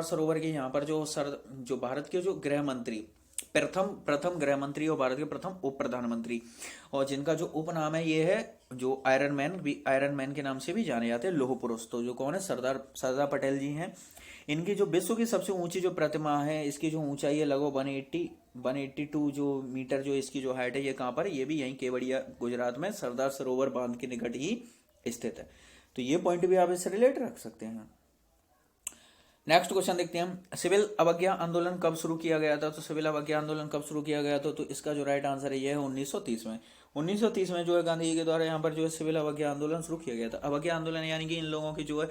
सरोवर के यहाँ पर जो भारत के जो गृह मंत्री प्रथम प्रथम गृह मंत्री और भारत के प्रथम उप प्रधानमंत्री, और जिनका जो उपनाम है ये है जो आयरन मैन के नाम से भी जाने जाते हैं, लौह पुरुष। तो जो कौन है, सरदार पटेल जी हैं। इनकी जो विश्व की सबसे ऊंची जो प्रतिमा है, इसकी जो ऊंचाई है लगभग 182 जो मीटर, जो इसकी जो हाइट है, ये कहाँ पर है, ये भी यहीं केवड़िया गुजरात में सरदार सरोवर बांध के निकट ही स्थित है। तो ये पॉइंट भी आप इससे रिलेट रख सकते हैं। नेक्स्ट क्वेश्चन देखते हैं हम, सिविल अवज्ञा आंदोलन कब शुरू किया गया था। तो सिविल अवज्ञा आंदोलन कब शुरू किया गया था, तो इसका जो राइट आंसर है ये है 1930 में। 1930 में जो है गांधी जी के द्वारा यहाँ पर जो है सिविल अवज्ञा आंदोलन शुरू किया गया था। अवज्ञा आंदोलन यानी कि इन लोगों की जो है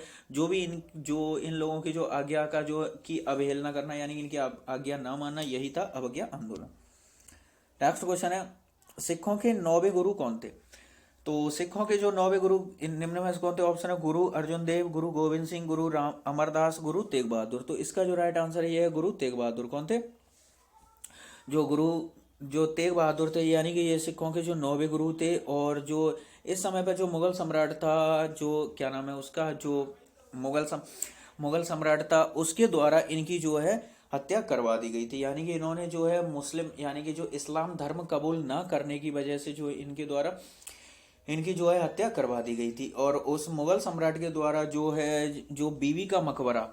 इन लोगों की जो आज्ञा का जो की अवहेलना करना, यानी कि इनकी आज्ञा ना मानना, यही था अवज्ञा आंदोलन। नेक्स्ट क्वेश्चन है, सिखों के 9वें गुरु कौन थे। तो सिखों के जो 9वें गुरु निम्न में से कौन थे। ऑप्शन है गुरु अर्जुन देव, गुरु गोविंद सिंह, गुरु राम अमरदास, गुरु तेग बहादुर। तो इसका जो राइट आंसर है ये है गुरु तेग बहादुर। कौन थे, जो तेग बहादुर थे, यानी कि ये सिखों के जो 9वें गुरु थे। और जो इस समय पर जो मुगल सम्राट था, जो क्या नाम है उसका, जो मुगल सम्राट था, उसके द्वारा इनकी जो है हत्या करवा दी गई थी। यानी कि इन्होंने जो है मुस्लिम, यानी कि जो इस्लाम धर्म कबूल ना करने की वजह से जो इनके द्वारा इनकी जो है हत्या करवा दी गई थी। और उस मुगल सम्राट के द्वारा जो है जो बीवी का मकबरा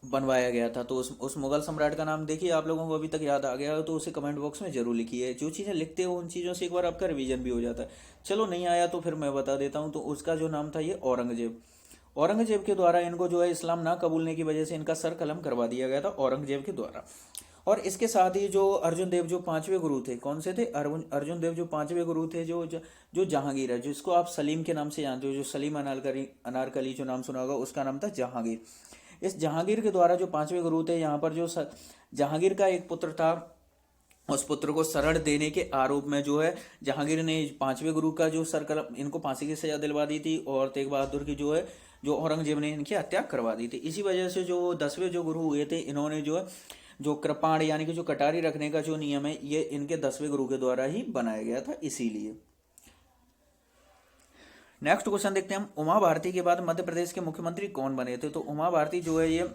बनवाया गया था। तो उस मुगल सम्राट का नाम देखिए, आप लोगों को अभी तक याद आ गया हो तो उसे कमेंट बॉक्स में जरूर लिखिए। जो चीज़ें लिखते हो उन चीज़ों से एक बार आपका रिवीजन भी हो जाता है। चलो नहीं आया तो फिर मैं बता देता हूँ। तो उसका जो नाम था ये औरंगजेब। औरंगजेब के द्वारा इनको जो है इस्लाम ना कबूलने की वजह से इनका सर कलम करवा दिया गया था औरंगजेब के द्वारा। और इसके साथ ही जो अर्जुन देव जो 5वें गुरु थे, कौन से थे, अर्जुन देव जो 5वें गुरु थे, जो जहांगीर है, जिसको आप सलीम के नाम से जानते हो, जो सलीम अनारकली जो नाम सुना होगा, उसका नाम था जहांगीर। इस जहांगीर के द्वारा जो 5वें गुरु थे, यहाँ पर जो जहांगीर का एक पुत्र था, उस पुत्र को शरण देने के आरोप में जो है जहांगीर ने 5वें गुरु का जो सर कलम, इनको फांसी की सजा दिलवा दी थी। और तेग बहादुर की जो है जो औरंगजेब ने इनकी हत्या करवा दी थी। इसी वजह से जो 10वें जो गुरु हुए थे, इन्होंने जो है जो कृपाण यानी कि जो कटारी रखने का जो नियम है, ये इनके 10वें गुरु के द्वारा ही बनाया गया था, इसीलिए। नेक्स्ट क्वेश्चन देखते हैं हम, उमा भारती के बाद मध्य प्रदेश के मुख्यमंत्री कौन बने थे। तो उमा भारती जो है ये,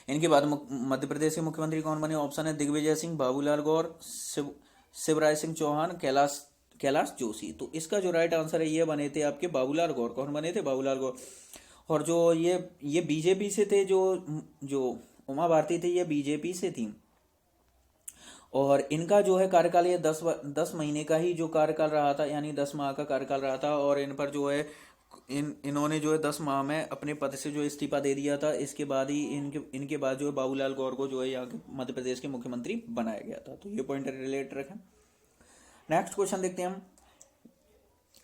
इनके बाद मध्य प्रदेश के मुख्यमंत्री कौन बने। ऑप्शन है दिग्विजय सिंह, बाबूलाल गौर, शिवराज सिंह चौहान, कैलाश जोशी। तो इसका जो राइट आंसर है ये बने थे आपके बाबूलाल गौर। कौन बने थे, बाबूलाल गौर। और जो ये बीजेपी से थे, जो उमा भारती थी ये बीजेपी से थी। और इनका जो है कार्यकाल ये 10 महीने का ही जो कार्यकाल रहा था, यानी 10 माह का कार्यकाल रहा था। और इन पर जो है इन्होंने जो है 10 माह में अपने पद से जो इस्तीफा दे दिया था। इसके बाद ही इनके बाद जो है बाबूलाल गौर को जो है यहाँ के मध्य प्रदेश के मुख्यमंत्री बनाया गया था। तो ये पॉइंट रिलेट रखें। नेक्स्ट क्वेश्चन देखते हैं हम,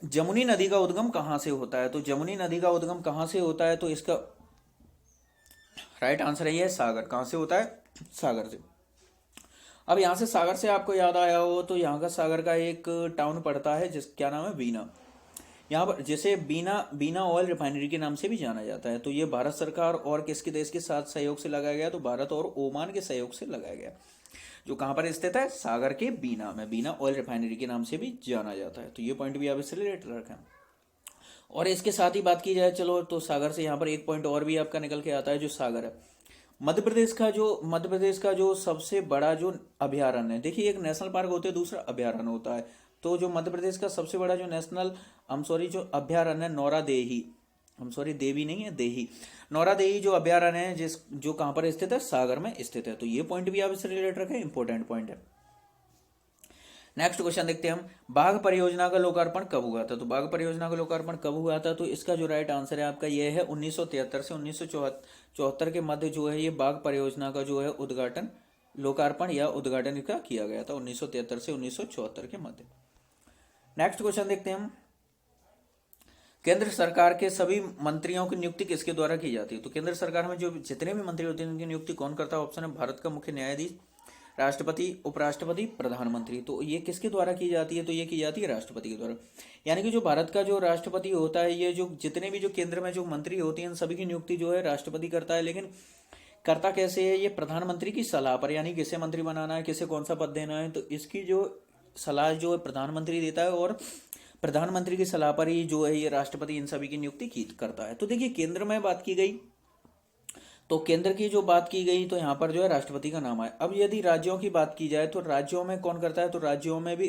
जमुनी नदी का उद्गम कहाँ से होता है। तो जमुनी नदी का उद्गम कहाँ से होता है, तो इसका राइट आंसर है ये सागर। कहाँ से होता है, सागर से। अब यहाँ से सागर से आपको याद आया हो तो यहाँ का सागर का एक टाउन पड़ता है क्या नाम है, बीना। यहाँ पर जैसे बीना ऑयल रिफाइनरी के नाम से भी जाना जाता है। तो ये भारत सरकार और किसके देश के साथ सहयोग से लगाया गया, तो भारत और ओमान के सहयोग से लगाया गया, जो कहाँ पर स्थित है, सागर के बीना में। बीना ऑयल रिफाइनरी के नाम से भी जाना जाता है। तो ये पॉइंट भी आप इससे रिलेटेड रखें। और इसके साथ ही बात की जाए चलो, तो सागर से यहाँ पर एक पॉइंट और भी आपका निकल के आता है, जो सागर है मध्य प्रदेश का जो सबसे बड़ा जो अभयारण्य है। देखिए, एक नेशनल पार्क होता है, दूसरा अभयारण्य होता है। तो जो मध्य प्रदेश का सबसे बड़ा जो जो अभयारण्य है, देवी नहीं है, देही, नौरा देही जो अभयारण्य है, जो कहाँ पर स्थित है, सागर में स्थित है। तो ये पॉइंट भी आप इससे रिलेटेड रखें, इंपॉर्टेंट पॉइंट है। नेक्स्ट क्वेश्चन देखते हैं हम, बाघ परियोजना का लोकार्पण कब हुआ था। तो बाघ परियोजना का लोकार्पण कब हुआ था, तो इसका जो राइट आंसर है आपका ये है 1973 से 1974 के मध्य जो है ये बाघ परियोजना का जो है लोकार्पण या उद्घाटन का किया गया था, 1973 से 1974 के मध्य। नेक्स्ट क्वेश्चन देखते हैं हम, केंद्र सरकार के सभी मंत्रियों की नियुक्ति किसके द्वारा की जाती है। तो केंद्र सरकार में जो जितने भी मंत्री होते हैं उनकी नियुक्ति कौन करता है। ऑप्शन है भारत का मुख्य न्यायाधीश, राष्ट्रपति, उपराष्ट्रपति, प्रधानमंत्री। तो ये किसके द्वारा की जाती है, तो ये की जाती है राष्ट्रपति के द्वारा। यानी कि जो भारत का जो राष्ट्रपति होता है, ये जो जितने भी जो केंद्र में जो मंत्री होती हैं, सभी की नियुक्ति जो है राष्ट्रपति करता है। लेकिन करता कैसे है, ये प्रधानमंत्री की सलाह पर, यानी किसे मंत्री बनाना है, किसे कौन सा पद देना है, तो इसकी जो सलाह जो है प्रधानमंत्री देता है। और प्रधानमंत्री की सलाह पर ही जो है ये राष्ट्रपति इन सभी की नियुक्ति करता है। तो देखिए, केंद्र में बात की गई तो केंद्र की जो बात की गई तो यहाँ पर जो है राष्ट्रपति का नाम आया। अब यदि राज्यों की बात की जाए तो राज्यों में कौन करता है, तो राज्यों में भी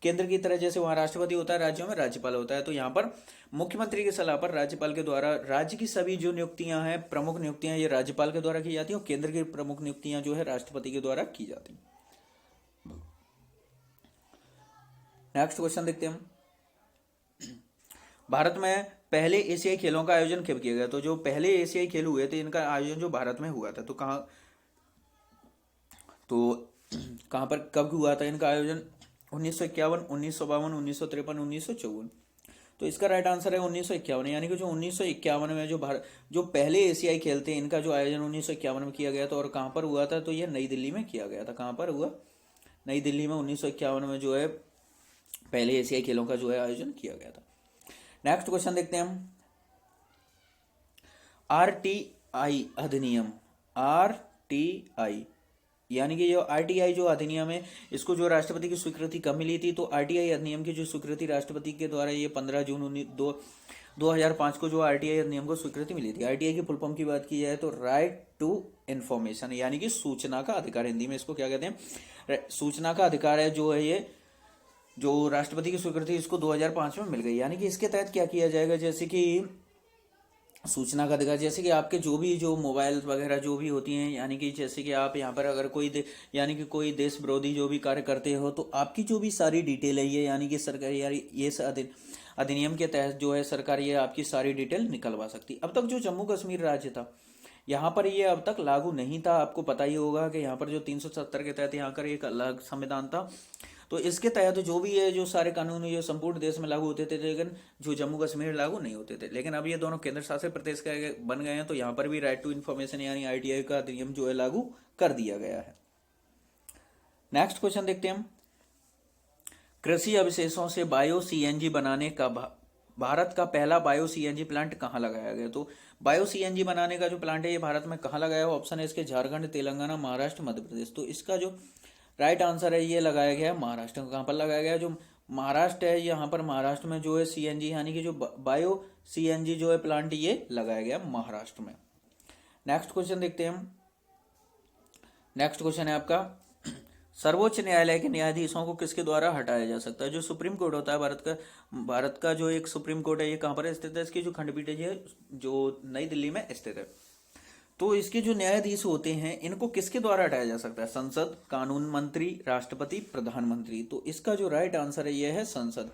केंद्र की तरह जैसे वहाँ राष्ट्रपति होता है, राज्यों में राज्यपाल होता है। तो यहाँ पर मुख्यमंत्री की सलाह पर राज्यपाल के द्वारा राज्य की सभी जो नियुक्तियां हैं, प्रमुख नियुक्तियां, ये राज्यपाल के द्वारा की जाती हैं और केंद्र की प्रमुख नियुक्तियां जो है राष्ट्रपति के द्वारा की जाती हैं। नेक्स्ट क्वेश्चन देखते हैं हम। भारत में पहले एशियाई खेलों का आयोजन कब किया गया? तो जो पहले एशियाई खेल हुए थे इनका आयोजन जो भारत में हुआ था, तो कहाँ, तो कहाँ पर कब हुआ था इनका आयोजन? 1951, 1952, 1953, 1954। तो इसका राइट आंसर है 1951, यानी कि जो 1951 में जो भारत जो पहले एशियाई खेल थे इनका जो आयोजन 1951 में किया गया था। और कहाँ पर हुआ था? तो ये नई दिल्ली में किया गया था। कहाँ पर हुआ? नई दिल्ली में 1951 में जो है पहले एशियाई खेलों का जो है आयोजन किया गया था। नेक्स्ट क्वेश्चन देखते हैं हम। आरटीआई अधिनियम, आरटीआई यानी कि जो आरटीआई जो अधिनियम है, इसको जो राष्ट्रपति की स्वीकृति कब मिली थी? तो आरटीआई अधिनियम की जो स्वीकृति राष्ट्रपति के द्वारा ये 15 जून 2005 को जो आरटीआई अधिनियम को स्वीकृति मिली थी। आरटीआई की फुल फॉर्म की बात की जाए तो राइट टू इंफॉर्मेशन, यानी कि सूचना का अधिकार, हिंदी में इसको क्या कहते हैं? सूचना का अधिकार है जो है ये, जो राष्ट्रपति की स्वीकृति इसको 2005 में मिल गई। यानी कि इसके तहत क्या किया जाएगा, जैसे कि सूचना का अधिकार, जैसे कि आपके जो भी जो मोबाइल वगैरह जो भी होती हैं, यानी कि जैसे कि आप यहाँ पर अगर यानी कि कोई देश विरोधी जो भी कार्य करते हो तो आपकी जो भी सारी डिटेल है ये, यानी कि सरकार ये अधिनियम के तहत जो है सरकार ये आपकी सारी डिटेल निकलवा सकती। अब तक जो जम्मू कश्मीर राज्य था यहाँ पर ये अब तक लागू नहीं था। आपको पता ही होगा कि यहाँ पर जो 370 के तहत यहाँ कर एक अलग संविधान था, तो इसके तहत जो भी है जो सारे कानून ये संपूर्ण देश में लागू होते थे, लेकिन जो जम्मू कश्मीर लागू नहीं होते थे। लेकिन अब ये दोनों केंद्र शासित प्रदेश बन गए हैं, तो यहाँ पर भी राइट टू इन्फॉर्मेशन यानी आरटीआई का अधिनियम जो है लागू कर दिया गया है। नेक्स्ट क्वेश्चन देखते हैं हम। कृषि अवशेषों से बायो सीएनजी बनाने का भारत का पहला बायो सीएनजी प्लांट कहाँ लगाया गया? तो बायो सीएनजी बनाने का जो प्लांट है ये भारत में कहाँ लगाया है? ऑप्शन है इसके झारखंड, तेलंगाना, महाराष्ट्र, मध्य प्रदेश। तो इसका जो राइट आंसर है ये लगाया गया है महाराष्ट्र। कहाँ पर लगाया गया है? जो महाराष्ट्र है, यहाँ पर महाराष्ट्र में जो है सीएनजी यानी कि जो बायो सीएनजी जो है प्लांट ये लगाया गया महाराष्ट्र में। नेक्स्ट क्वेश्चन देखते हैं हम। नेक्स्ट क्वेश्चन है आपका, सर्वोच्च न्यायालय के न्यायाधीशों को किसके द्वारा हटाया जा सकता है? जो सुप्रीम कोर्ट होता है भारत का जो एक सुप्रीम कोर्ट है ये कहाँ पर स्थित है? इसकी जो खंडपीठ है जो नई दिल्ली में स्थित है। तो इसके जो न्यायाधीश होते हैं इनको किसके द्वारा हटाया जा सकता है? संसद, कानून मंत्री, राष्ट्रपति, प्रधानमंत्री। तो इसका जो राइट आंसर है ये है संसद।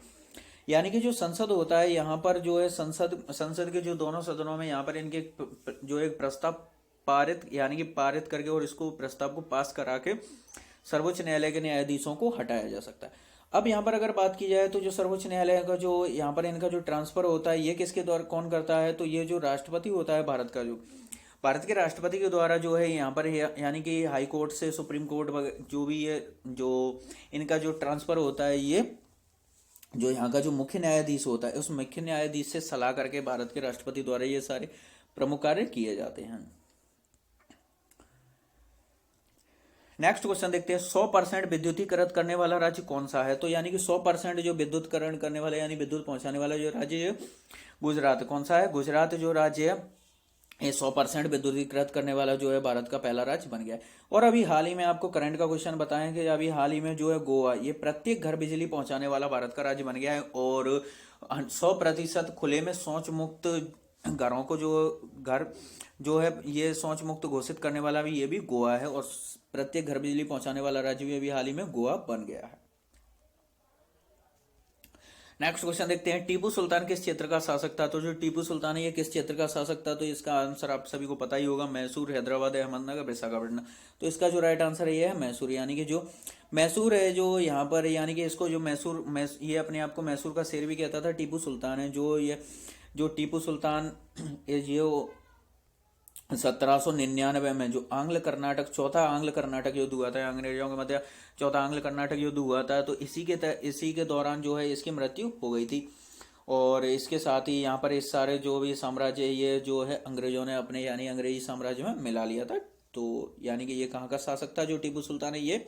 यानी कि जो संसद होता है यहाँ पर जो है संसद के जो दोनों सदनों में यहाँ पर इनके जो एक प्रस्ताव पारित यानी कि पारित करके और इसको प्रस्ताव को पास करा के सर्वोच्च न्यायालय के न्यायाधीशों को हटाया जा सकता है। अब यहाँ पर अगर बात की जाए तो जो सर्वोच्च न्यायालय का जो यहाँ पर इनका जो ट्रांसफर होता है ये किसके द्वारा कौन करता है? तो ये जो राष्ट्रपति होता है भारत का, जो भारत के राष्ट्रपति के द्वारा जो है यहाँ पर यानी कि हाई कोर्ट से सुप्रीम कोर्ट जो भी है जो इनका जो ट्रांसफर होता है ये जो यहाँ का जो मुख्य न्यायाधीश होता है उस मुख्य न्यायाधीश से सलाह करके भारत के राष्ट्रपति द्वारा ये सारे प्रमुख कार्य किए जाते हैं। नेक्स्ट क्वेश्चन देखते हैं, 100% विद्युतीकृत करने वाला राज्य कौन सा है? तो यानी कि 100% जो विद्युतकरण करने वाला यानी विद्युत पहुंचाने वाला जो राज्य है गुजरात। कौन सा है? गुजरात जो राज्य है ये 100% विद्युतीकृत करने वाला जो है भारत का पहला राज्य बन गया है। और अभी हाल ही में आपको करंट का क्वेश्चन बताएं कि अभी हाल ही में जो है गोवा ये प्रत्येक घर बिजली पहुंचाने वाला भारत का राज्य बन गया है। और 100% खुले में शौच मुक्त घरों को जो घर जो है ये शौच मुक्त घोषित करने वाला भी ये भी गोवा है। और प्रत्येक घर बिजली पहुंचाने वाला राज्य भी अभी हाल ही में गोवा बन गया है। नेक्स्ट क्वेश्चन देखते हैं, टीपू सुल्तान किस क्षेत्र का शासक था? तो जो टीपू सुल्तान है ये किस क्षेत्र का शासक था? तो इसका आंसर आप सभी को पता ही होगा, मैसूर, हैदराबाद, अहमदनगर, विशाखापट्टनम। तो इसका जो राइट आंसर है ये है मैसूर। यानी कि जो मैसूर है जो यहाँ पर यानी कि इसको जो ये अपने आप को मैसूर का शेर भी कहता था। टीपू सुल्तान है जो टीपू सुल्तान ये 1799 में जो चौथा आंग्ल कर्नाटक युद्ध हुआ था, अंग्रेजों के मध्य चौथा आंग्ल कर्नाटक युद्ध हुआ था, तो इसी के दौरान जो है इसकी मृत्यु हो गई थी। और इसके साथ ही यहाँ पर इस सारे जो भी साम्राज्य ये जो है अंग्रेजों ने अपने यानी अंग्रेजी साम्राज्य में मिला लिया था। तो यानी कि ये कहाँ का शासक था जो टीपू सुल्तान है? ये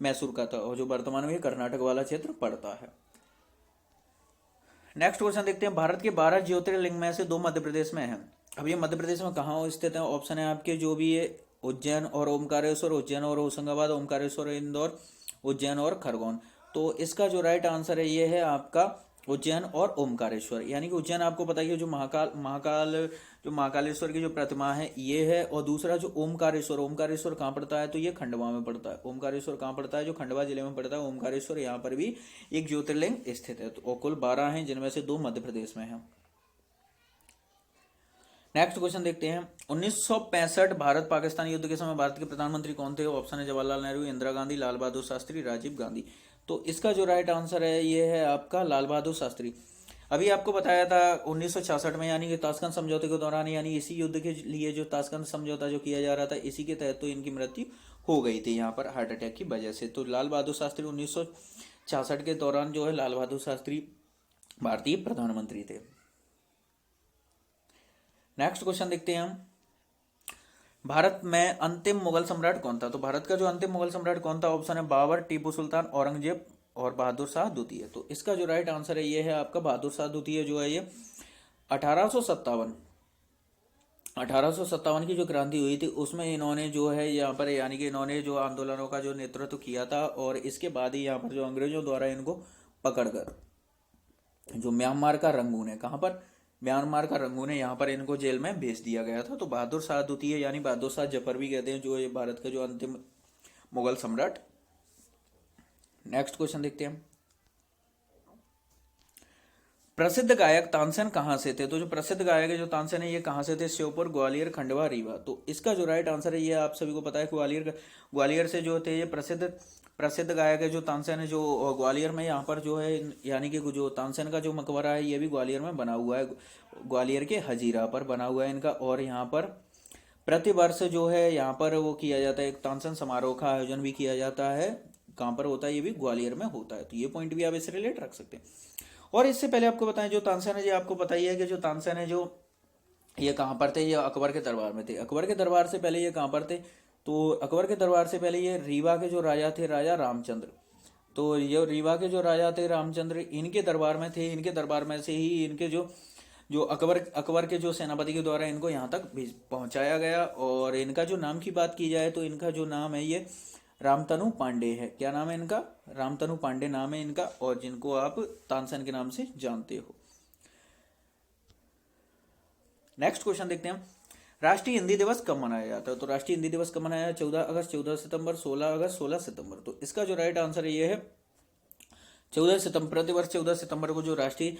मैसूर का था और जो वर्तमान में कर्नाटक वाला क्षेत्र पड़ता है। नेक्स्ट क्वेश्चन देखते हैं, भारत के 12 ज्योतिर्लिंग में से 2 मध्य प्रदेश में हैं। अब ये मध्य प्रदेश में कहाँ स्थित है? ऑप्शन है आपके जो भी है उज्जैन और ओमकारेश्वर, उज्जैन और होशंगाबाद, ओमकारेश्वर इंदौर, उज्जैन और खरगोन। तो इसका जो राइट आंसर है ये है आपका उज्जैन और ओमकारेश्वर। यानी कि उज्जैन आपको पता ही है, जो महाकाल महाकाल जो महाकालेश्वर की जो प्रतिमा है ये है। और दूसरा जो ओमकारेश्वर, ओमकारेश्वर कहाँ पड़ता है? तो ये खंडवा में पड़ता है। ओमकारेश्वर कहाँ पड़ता है? जो खंडवा जिले में पड़ता है ओमकारेश्वर, यहाँ पर भी एक ज्योतिर्लिंग स्थित है। तो कुल 12 हैं, जिनमें से 2 मध्य प्रदेश में है। नेक्स्ट क्वेश्चन देखते हैं। 1965 भारत पाकिस्तान युद्ध के समय भारत के प्रधानमंत्री कौन थे? ऑप्शन है जवाहरलाल नेहरू, इंदिरा गांधी, लाल बहादुर शास्त्री, राजीव गांधी। तो इसका जो राइट आंसर है ये है आपका लाल बहादुर शास्त्री। अभी आपको बताया था 1966 में, यानी कि ताशकंद समझौते के दौरान, यानी इसी युद्ध के लिए जो ताशकंद समझौता जो किया जा रहा था, इसी के तहत तो इनकी मृत्यु हो गई थी यहाँ पर हार्ट अटैक की वजह से। तो लाल बहादुर शास्त्री 1966 के दौरान जो है लाल बहादुर शास्त्री भारतीय प्रधानमंत्री थे। नेक्स्ट क्वेश्चन देखते हैं हम। भारत में अंतिम मुगल सम्राट कौन था? तो भारत का जो अंतिम मुगल सम्राट कौन था? ऑप्शन है बाबर, टीपू सुल्तान, औरंगजेब और बहादुर शाह द्वितीय। तो इसका जो राइट आंसर है ये है आपका बहादुर शाह द्वितीय। जो है ये 1857 की जो क्रांति हुई थी उसमें इन्होंने जो है यहाँ पर, यानी कि इन्होंने जो आंदोलनों का जो नेतृत्व किया था, और इसके बाद ही यहाँ पर जो अंग्रेजों द्वारा इनको पकड़कर जो म्यांमार का रंगून है, कहाँ पर? म्यांमार का रंगून है, यहाँ पर इनको जेल में भेज दिया गया था। तो बहादुर शाह द्वितीय यानी बहादुर शाह जफर भी कहते हैं, जो ये भारत का जो अंतिम मुगल सम्राट। नेक्स्ट क्वेश्चन देखते हैं। प्रसिद्ध गायक तानसेन कहाँ से थे? तो जो प्रसिद्ध गायक है जो तानसेन है, ये कहाँ से थे? श्योपुर, ग्वालियर, खंडवा, रीवा। तो इसका जो राइट आंसर है ये आप सभी को पता है, ग्वालियर से जो थे ये प्रसिद्ध गायक है जो तानसेन है, जो ग्वालियर में यहाँ पर जो है, यानी कि जो तानसेन का जो मकबरा है ये भी ग्वालियर में बना हुआ है, ग्वालियर के हजीरा पर बना हुआ है इनका। और यहाँ पर प्रतिवर्ष जो है यहाँ पर वो किया जाता है, एक तानसेन समारोह का आयोजन भी किया जाता है। कहाँ पर होता है? ये भी ग्वालियर में होता है। तो ये पॉइंट भी आप इससे रिलेट रख सकते हैं। और इससे पहले आपको बताएं, जो तानसेन है, ये आपको पता ही है कि जो तानसेन है जो ये कहाँ पर थे? ये अकबर के दरबार में थे। अकबर के दरबार से पहले ये कहाँ पर थे? तो अकबर के दरबार से पहले ये रीवा के जो राजा थे, राजा रामचंद्र। तो ये रीवा के जो राजा थे रामचंद्र, इनके दरबार में थे। इनके दरबार में से ही इनके जो जो अकबर के जो सेनापति के द्वारा इनको यहाँ तक पहुंचाया गया। और इनका जो नाम की बात की जाए तो इनका जो नाम है ये रामतनु पांडे है। क्या नाम है इनका? रामतनु पांडे नाम है इनका, और जिनको आप तानसेन के नाम से जानते हो। नेक्स्ट क्वेश्चन देखते हैं। राष्ट्रीय हिंदी दिवस कब मनाया जाता है? तो राष्ट्रीय हिंदी दिवस कब मनाया? 14 अगस्त, 14 सितंबर, 16 अगस्त, 16 सितंबर। तो इसका जो राइट आंसर है ये है 14 सितंबर। प्रतिवर्ष 14 सितंबर को जो राष्ट्रीय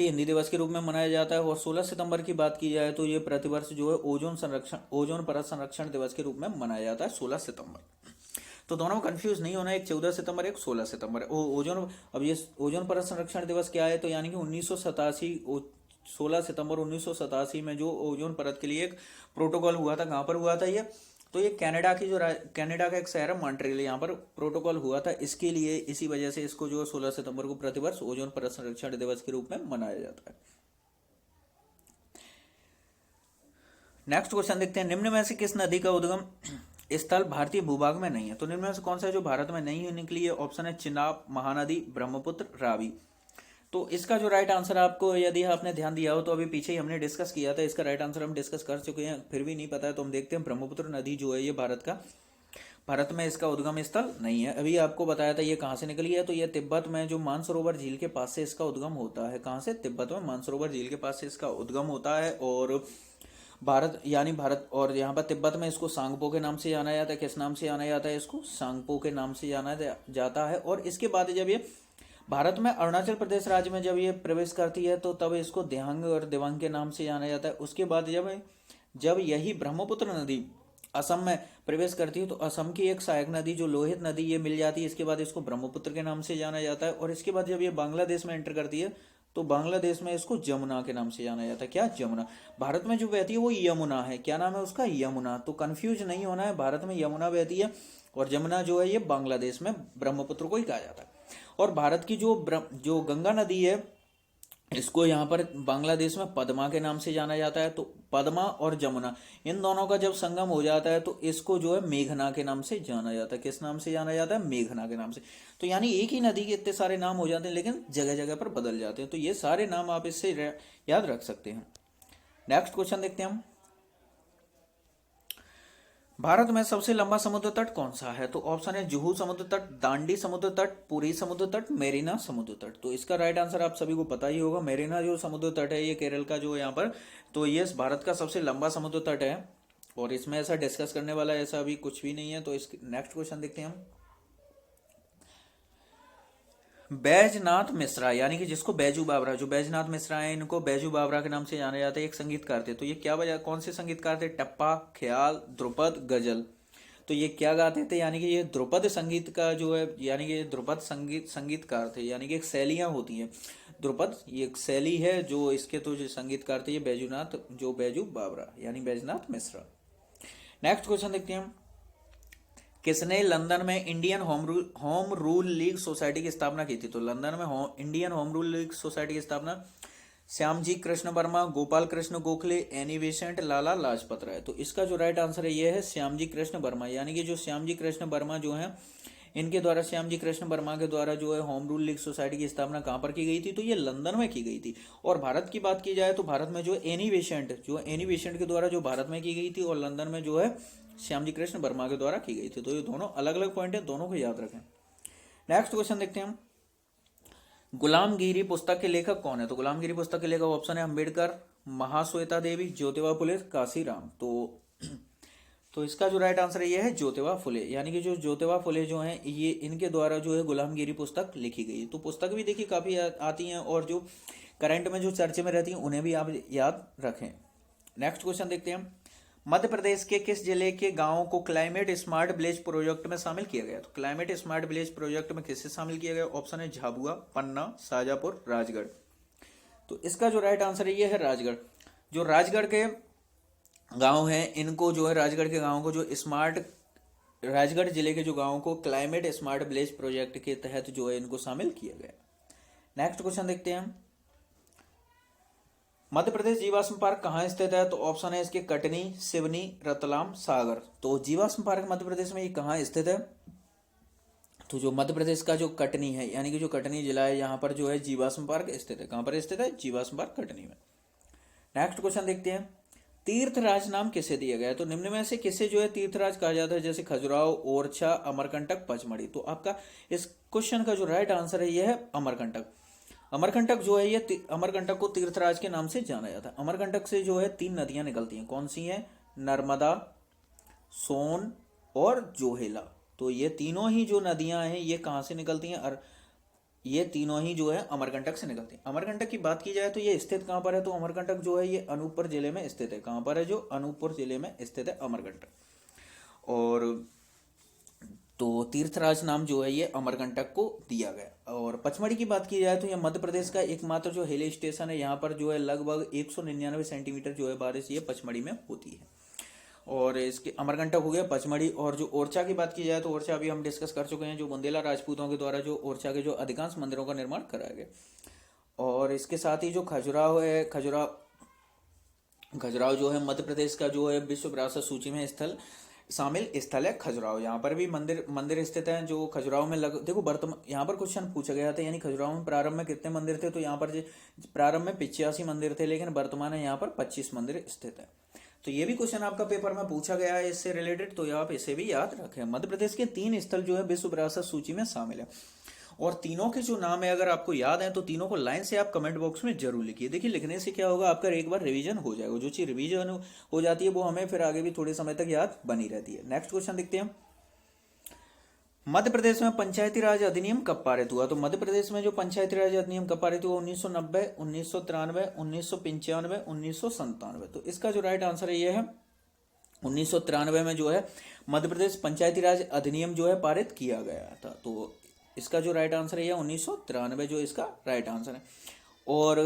हिंदी दिवस के रूप में मनाया जाता है। और 16 सितंबर की बात की जाए तो ये प्रतिवर्ष जो है ओजोन परत संरक्षण दिवस के रूप में मनाया जाता है 16 सितंबर। तो दोनों कंफ्यूज नहीं होना, एक 14 सितंबर, एक 16 सितंबर। अब ये ओजोन परत संरक्षण दिवस क्या है? तो यानी कि 1987 16 सितंबर 1987 में जो ओजोन परत के लिए एक प्रोटोकॉल हुआ था, कहाँ पर हुआ था ये? तो ये कनाडा का एक शहर है मॉन्ट्रियल, यहाँ पर प्रोटोकॉल हुआ था। इसके लिए इसी वजह से इसको जो 16 सितंबर को प्रतिवर्ष ओजोन परत संरक्षण दिवस के रूप में मनाया जाता है। नेक्स्ट क्वेश्चन देखते हैं। निम्न में से किस नदी का उद्गम स्थल भारतीय भूभाग में नहीं है? तो निम्न में से कौन सा है जो भारत में नहीं निकली है? ऑप्शन है चिनाब, महानदी, ब्रह्मपुत्र, रावी। तो इसका जो राइट आंसर आपको, यदि आपने ध्यान दिया हो तो अभी पीछे ही हमने डिस्कस किया था, इसका राइट आंसर हम डिस्कस कर चुके हैं, फिर भी नहीं पता है तो हम देखते हैं। ब्रह्मपुत्र नदी जो है ये भारत में इसका उद्गम स्थल नहीं है। अभी आपको बताया था ये कहाँ से निकली है, तो ये तिब्बत में जो मानसरोवर झील के पास से इसका उद्गम होता है। कहाँ से? तिब्बत में मानसरोवर झील के पास से इसका उद्गम होता है। और भारत और यहाँ पर तिब्बत में इसको सांगपो के नाम से जाना जाता है। किस नाम से जाना जाता है? इसको सांगपो के नाम से जाना जाता है। और इसके बाद जब ये भारत में अरुणाचल प्रदेश राज्य में जब ये प्रवेश करती है तो तब इसको देहांग और देवांग के नाम से जाना जाता है। उसके बाद जब यही ब्रह्मपुत्र नदी असम में प्रवेश करती है तो असम की एक सहायक नदी जो लोहित नदी ये मिल जाती है। इसके बाद इसको ब्रह्मपुत्र के नाम से जाना जाता है। और इसके बाद जब ये बांग्लादेश में एंटर करती है तो बांग्लादेश में इसको जमुना के नाम से जाना जाता है। क्या? जमुना। भारत में जो बहती है वो यमुना है। क्या नाम है उसका? यमुना। तो कंफ्यूज नहीं होना है, भारत में यमुना बहती है और जमुना जो है ये बांग्लादेश में ब्रह्मपुत्र को ही कहा जाता है। और भारत की जो गंगा नदी है इसको यहाँ पर बांग्लादेश में पद्मा के नाम से जाना जाता है। तो पद्मा और जमुना इन दोनों का जब संगम हो जाता है तो इसको जो है मेघना के नाम से जाना जाता है। किस नाम से जाना जाता है? मेघना के नाम से। तो यानी एक ही नदी के इतने सारे नाम हो जाते हैं लेकिन जगह जगह पर बदल जाते हैं। तो ये सारे नाम आप इससे याद रख सकते हैं। नेक्स्ट क्वेश्चन देखते हैं हम। भारत में सबसे लंबा समुद्र तट कौन सा है? तो ऑप्शन है जुहू समुद्र तट, दांडी समुद्र तट, पुरी समुद्र तट, मेरिना समुद्र तट। तो इसका राइट आंसर आप सभी को पता ही होगा, मेरिना जो समुद्र तट है ये केरल का जो यहाँ पर, तो ये भारत का सबसे लंबा समुद्र तट है और इसमें ऐसा डिस्कस करने वाला ऐसा अभी कुछ भी नहीं है। तो इस नेक्स्ट क्वेश्चन देखते हैं हम। बैजनाथ मिश्रा यानी कि जिसको बैजू बावरा, जो बैजनाथ मिश्रा है इनको बैजू बावरा के नाम से जाना जाता है, एक संगीतकार थे। तो ये क्या वजह, कौन से संगीतकार थे? टप्पा, ख्याल, ध्रुपद, गजल। तो ये क्या गाते थे? यानी कि ये ध्रुपद संगीत का जो है, यानी कि ये ध्रुपद संगीतकार थे, यानी कि एक शैलियां होती हैं। ध्रुपद ये एक शैली है जो इसके तो जो संगीतकार थे ये बैजूनाथ, जो बैजू बावरा यानी बैजनाथ मिश्रा। नेक्स्ट क्वेश्चन देखते हैं हम। किसने लंदन में Indian home rule league society की स्थापना की थी? तो लंदन में Indian home rule league society की स्थापना श्यामजी कृष्ण वर्मा, गोपाल कृष्ण गोखले, एनी बेसेंट, लाला लाजपत राय। तो इसका जो राइट आंसर है ये है श्यामजी कृष्ण वर्मा, यानी कि जो श्यामजी कृष्ण वर्मा जो है इनके द्वारा, श्यामजी कृष्ण वर्मा के द्वारा जो है होम रूल लीग सोसाइटी की स्थापना कहां पर की गई थी? तो ये लंदन में की गई थी। और भारत की बात की जाए तो भारत में जो एनी बेसेंट के द्वारा जो भारत में की गई थी और लंदन में जो है श्यामजी कृष्ण वर्मा के द्वारा की गई थी। तो ये दोनों अलग अलग पॉइंट है, दोनों को याद रखें। नेक्स्ट क्वेश्चन देखते हैं हम। गुलामगिरी पुस्तक के लेखक कौन है? तो गुलामगिरी पुस्तक के लेखक ऑप्शन है अम्बेडकर, महाश्वेता देवी, ज्योतिबा फुले, काशीराम। तो इसका जो राइट आंसर है ये है ज्योतिबा फुले, यानी कि जो ज्योतिबा फुले जो हैं ये इनके द्वारा जो है गुलामगिरी पुस्तक लिखी गई। तो पुस्तक भी देखिए काफी आती हैं और जो करंट में जो चर्चे में रहती हैं उन्हें भी आप याद रखें। नेक्स्ट क्वेश्चन देखते हैं। मध्य प्रदेश के किस जिले के गांवों को क्लाइमेट स्मार्ट विलेज प्रोजेक्ट में शामिल किया गया? तो क्लाइमेट स्मार्ट विलेज प्रोजेक्ट में किससे शामिल किया गया? ऑप्शन है झाबुआ, पन्ना, शाजापुर, राजगढ़। तो इसका जो राइट आंसर है ये है राजगढ़। जो राजगढ़ के गांव हैं इनको जो है, राजगढ़ के गांवों को जो स्मार्ट, राजगढ़ जिले के जो गांवों को क्लाइमेट स्मार्ट विलेज प्रोजेक्ट के तहत जो है इनको शामिल किया गया। नेक्स्ट क्वेश्चन देखते हैं। मध्य प्रदेश जीवाश्म पार्क कहाँ स्थित है? तो ऑप्शन है इसके कटनी, सिवनी, रतलाम, सागर। तो जीवाश्म पार्क मध्य प्रदेश में ये कहाँ स्थित है? तो जो मध्य प्रदेश का जो कटनी है, यानी कि जो कटनी जिला है यहाँ पर जो है जीवाश्म पार्क स्थित है। कहाँ पर स्थित है? जीवाश्म पार्क कटनी में। नेक्स्ट क्वेश्चन देखते हैं। तीर्थराज नाम किसे दिया गया है? तो निम्न में से किसे जो है तीर्थराज कहा जाता है? जैसे खजुराहो, ओरछा, अमरकंटक, पचमढ़ी। तो आपका इस क्वेश्चन का जो राइट आंसर है यह है अमरकंटक। अमरकंटक जो है ये अमरकंटक को तीर्थराज के नाम से जाना जाता है। अमरकंटक से जो है 3 नदियां निकलती हैं। कौन सी हैं? नर्मदा, सोन और जोहेला। तो ये तीनों ही जो नदियां हैं ये कहां से निकलती हैं? और ये तीनों ही जो है अमरकंटक से निकलती हैं। अमरकंटक की बात की जाए तो ये स्थित कहां पर है? तो अमरकंटक जो है ये अनूपपुर जिले में स्थित है। कहां पर है? जो अनूपपुर जिले में स्थित है अमरकंटक। और तो तीर्थराज नाम जो है ये अमरकंटक को दिया गया। और पचमढ़ी की बात की जाए तो यह मध्य प्रदेश का एकमात्र जो हिल स्टेशन है, यहाँ पर जो है लगभग 199 सेंटीमीटर जो है बारिश ये पचमढ़ी में होती है। और इसके अमरकंटक हो गया पचमढ़ी। और जो ओरछा की बात की जाए तो ओरछा अभी हम डिस्कस कर चुके हैं, जो बुंदेला राजपूतों के द्वारा जो ओरछा के जो अधिकांश मंदिरों का निर्माण कराया गया। और इसके साथ ही जो खजुराहो है, खजुराहो जो है मध्य प्रदेश का जो है विश्व विरासत सूची में शामिल स्थल है खजुराहो। यहाँ पर भी मंदिर स्थित हैं जो खजुराहो में देखो वर्तमान यहाँ पर क्वेश्चन पूछा गया था, यानी खजुराहो में प्रारंभ में कितने मंदिर थे? तो यहाँ पर प्रारंभ में 85 मंदिर थे, लेकिन वर्तमान में यहाँ पर 25 मंदिर स्थित है। तो ये भी क्वेश्चन आपका पेपर में पूछा गया है इससे रिलेटेड, तो आप इसे भी याद रखें। मध्य प्रदेश के 3 स्थल जो है विश्व विरासत सूची में शामिल है और तीनों के जो नाम है अगर आपको याद है तो तीनों को लाइन से आप कमेंट बॉक्स में जरूर लिखिए। देखिए लिखने से क्या होगा, आपका एक बार रिवीजन हो जाएगा। जो चीज रिवीजन हो जाती है वो हमें फिर आगे भी थोड़े समय तक याद बनी रहती है। नेक्स्ट क्वेश्चन देखते हैं। मध्य प्रदेश में पंचायती राज अधिनियम कब पारित हुआ? तो मध्य प्रदेश में जो पंचायती राज अधिनियम कब पारित हुआ? 1990, 1993, 1995, 1997। तो इसका जो राइट आंसर है ये है 1993 में जो है मध्य प्रदेश पंचायती राज अधिनियम जो है पारित किया गया था। तो इसका जो राइट आंसर है 1993 जो इसका राइट आंसर है। और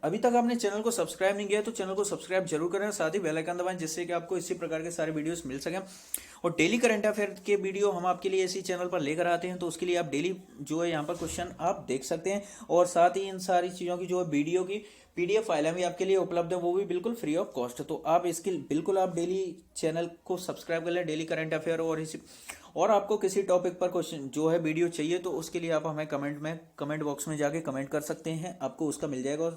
अभी तक आपने चैनल को सब्सक्राइब नहीं किया तो चैनल को सब्सक्राइब जरूर करें, साथ ही बेल आइकन दबाएं जिससे कि आपको इसी प्रकार के सारे वीडियोस मिल सकें। और डेली करंट अफेयर के वीडियो हम आपके लिए इसी चैनल पर लेकर आते हैं, तो उसके लिए आप डेली जो है यहाँ पर क्वेश्चन आप देख सकते हैं। और साथ ही इन सारी चीज़ों की जो है वीडियो की PDF फाइलें भी आपके लिए उपलब्ध है, वो भी बिल्कुल फ्री ऑफ कॉस्ट। तो आप इसके बिल्कुल आप डेली चैनल को सब्सक्राइब कर लें, डेली करंट अफेयर। और आपको किसी टॉपिक पर क्वेश्चन जो है वीडियो चाहिए तो उसके लिए आप हमें कमेंट बॉक्स में जाके कमेंट कर सकते हैं, आपको उसका मिल जाएगा।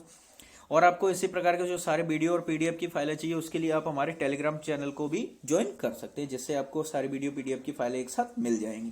और आपको इसी प्रकार के जो सारे वीडियो और पीडीएफ की फाइलें चाहिए उसके लिए आप हमारे टेलीग्राम चैनल को भी ज्वाइन कर सकते हैं, जिससे आपको सारी वीडियो पीडीएफ की फाइलें एक साथ मिल जाएंगी।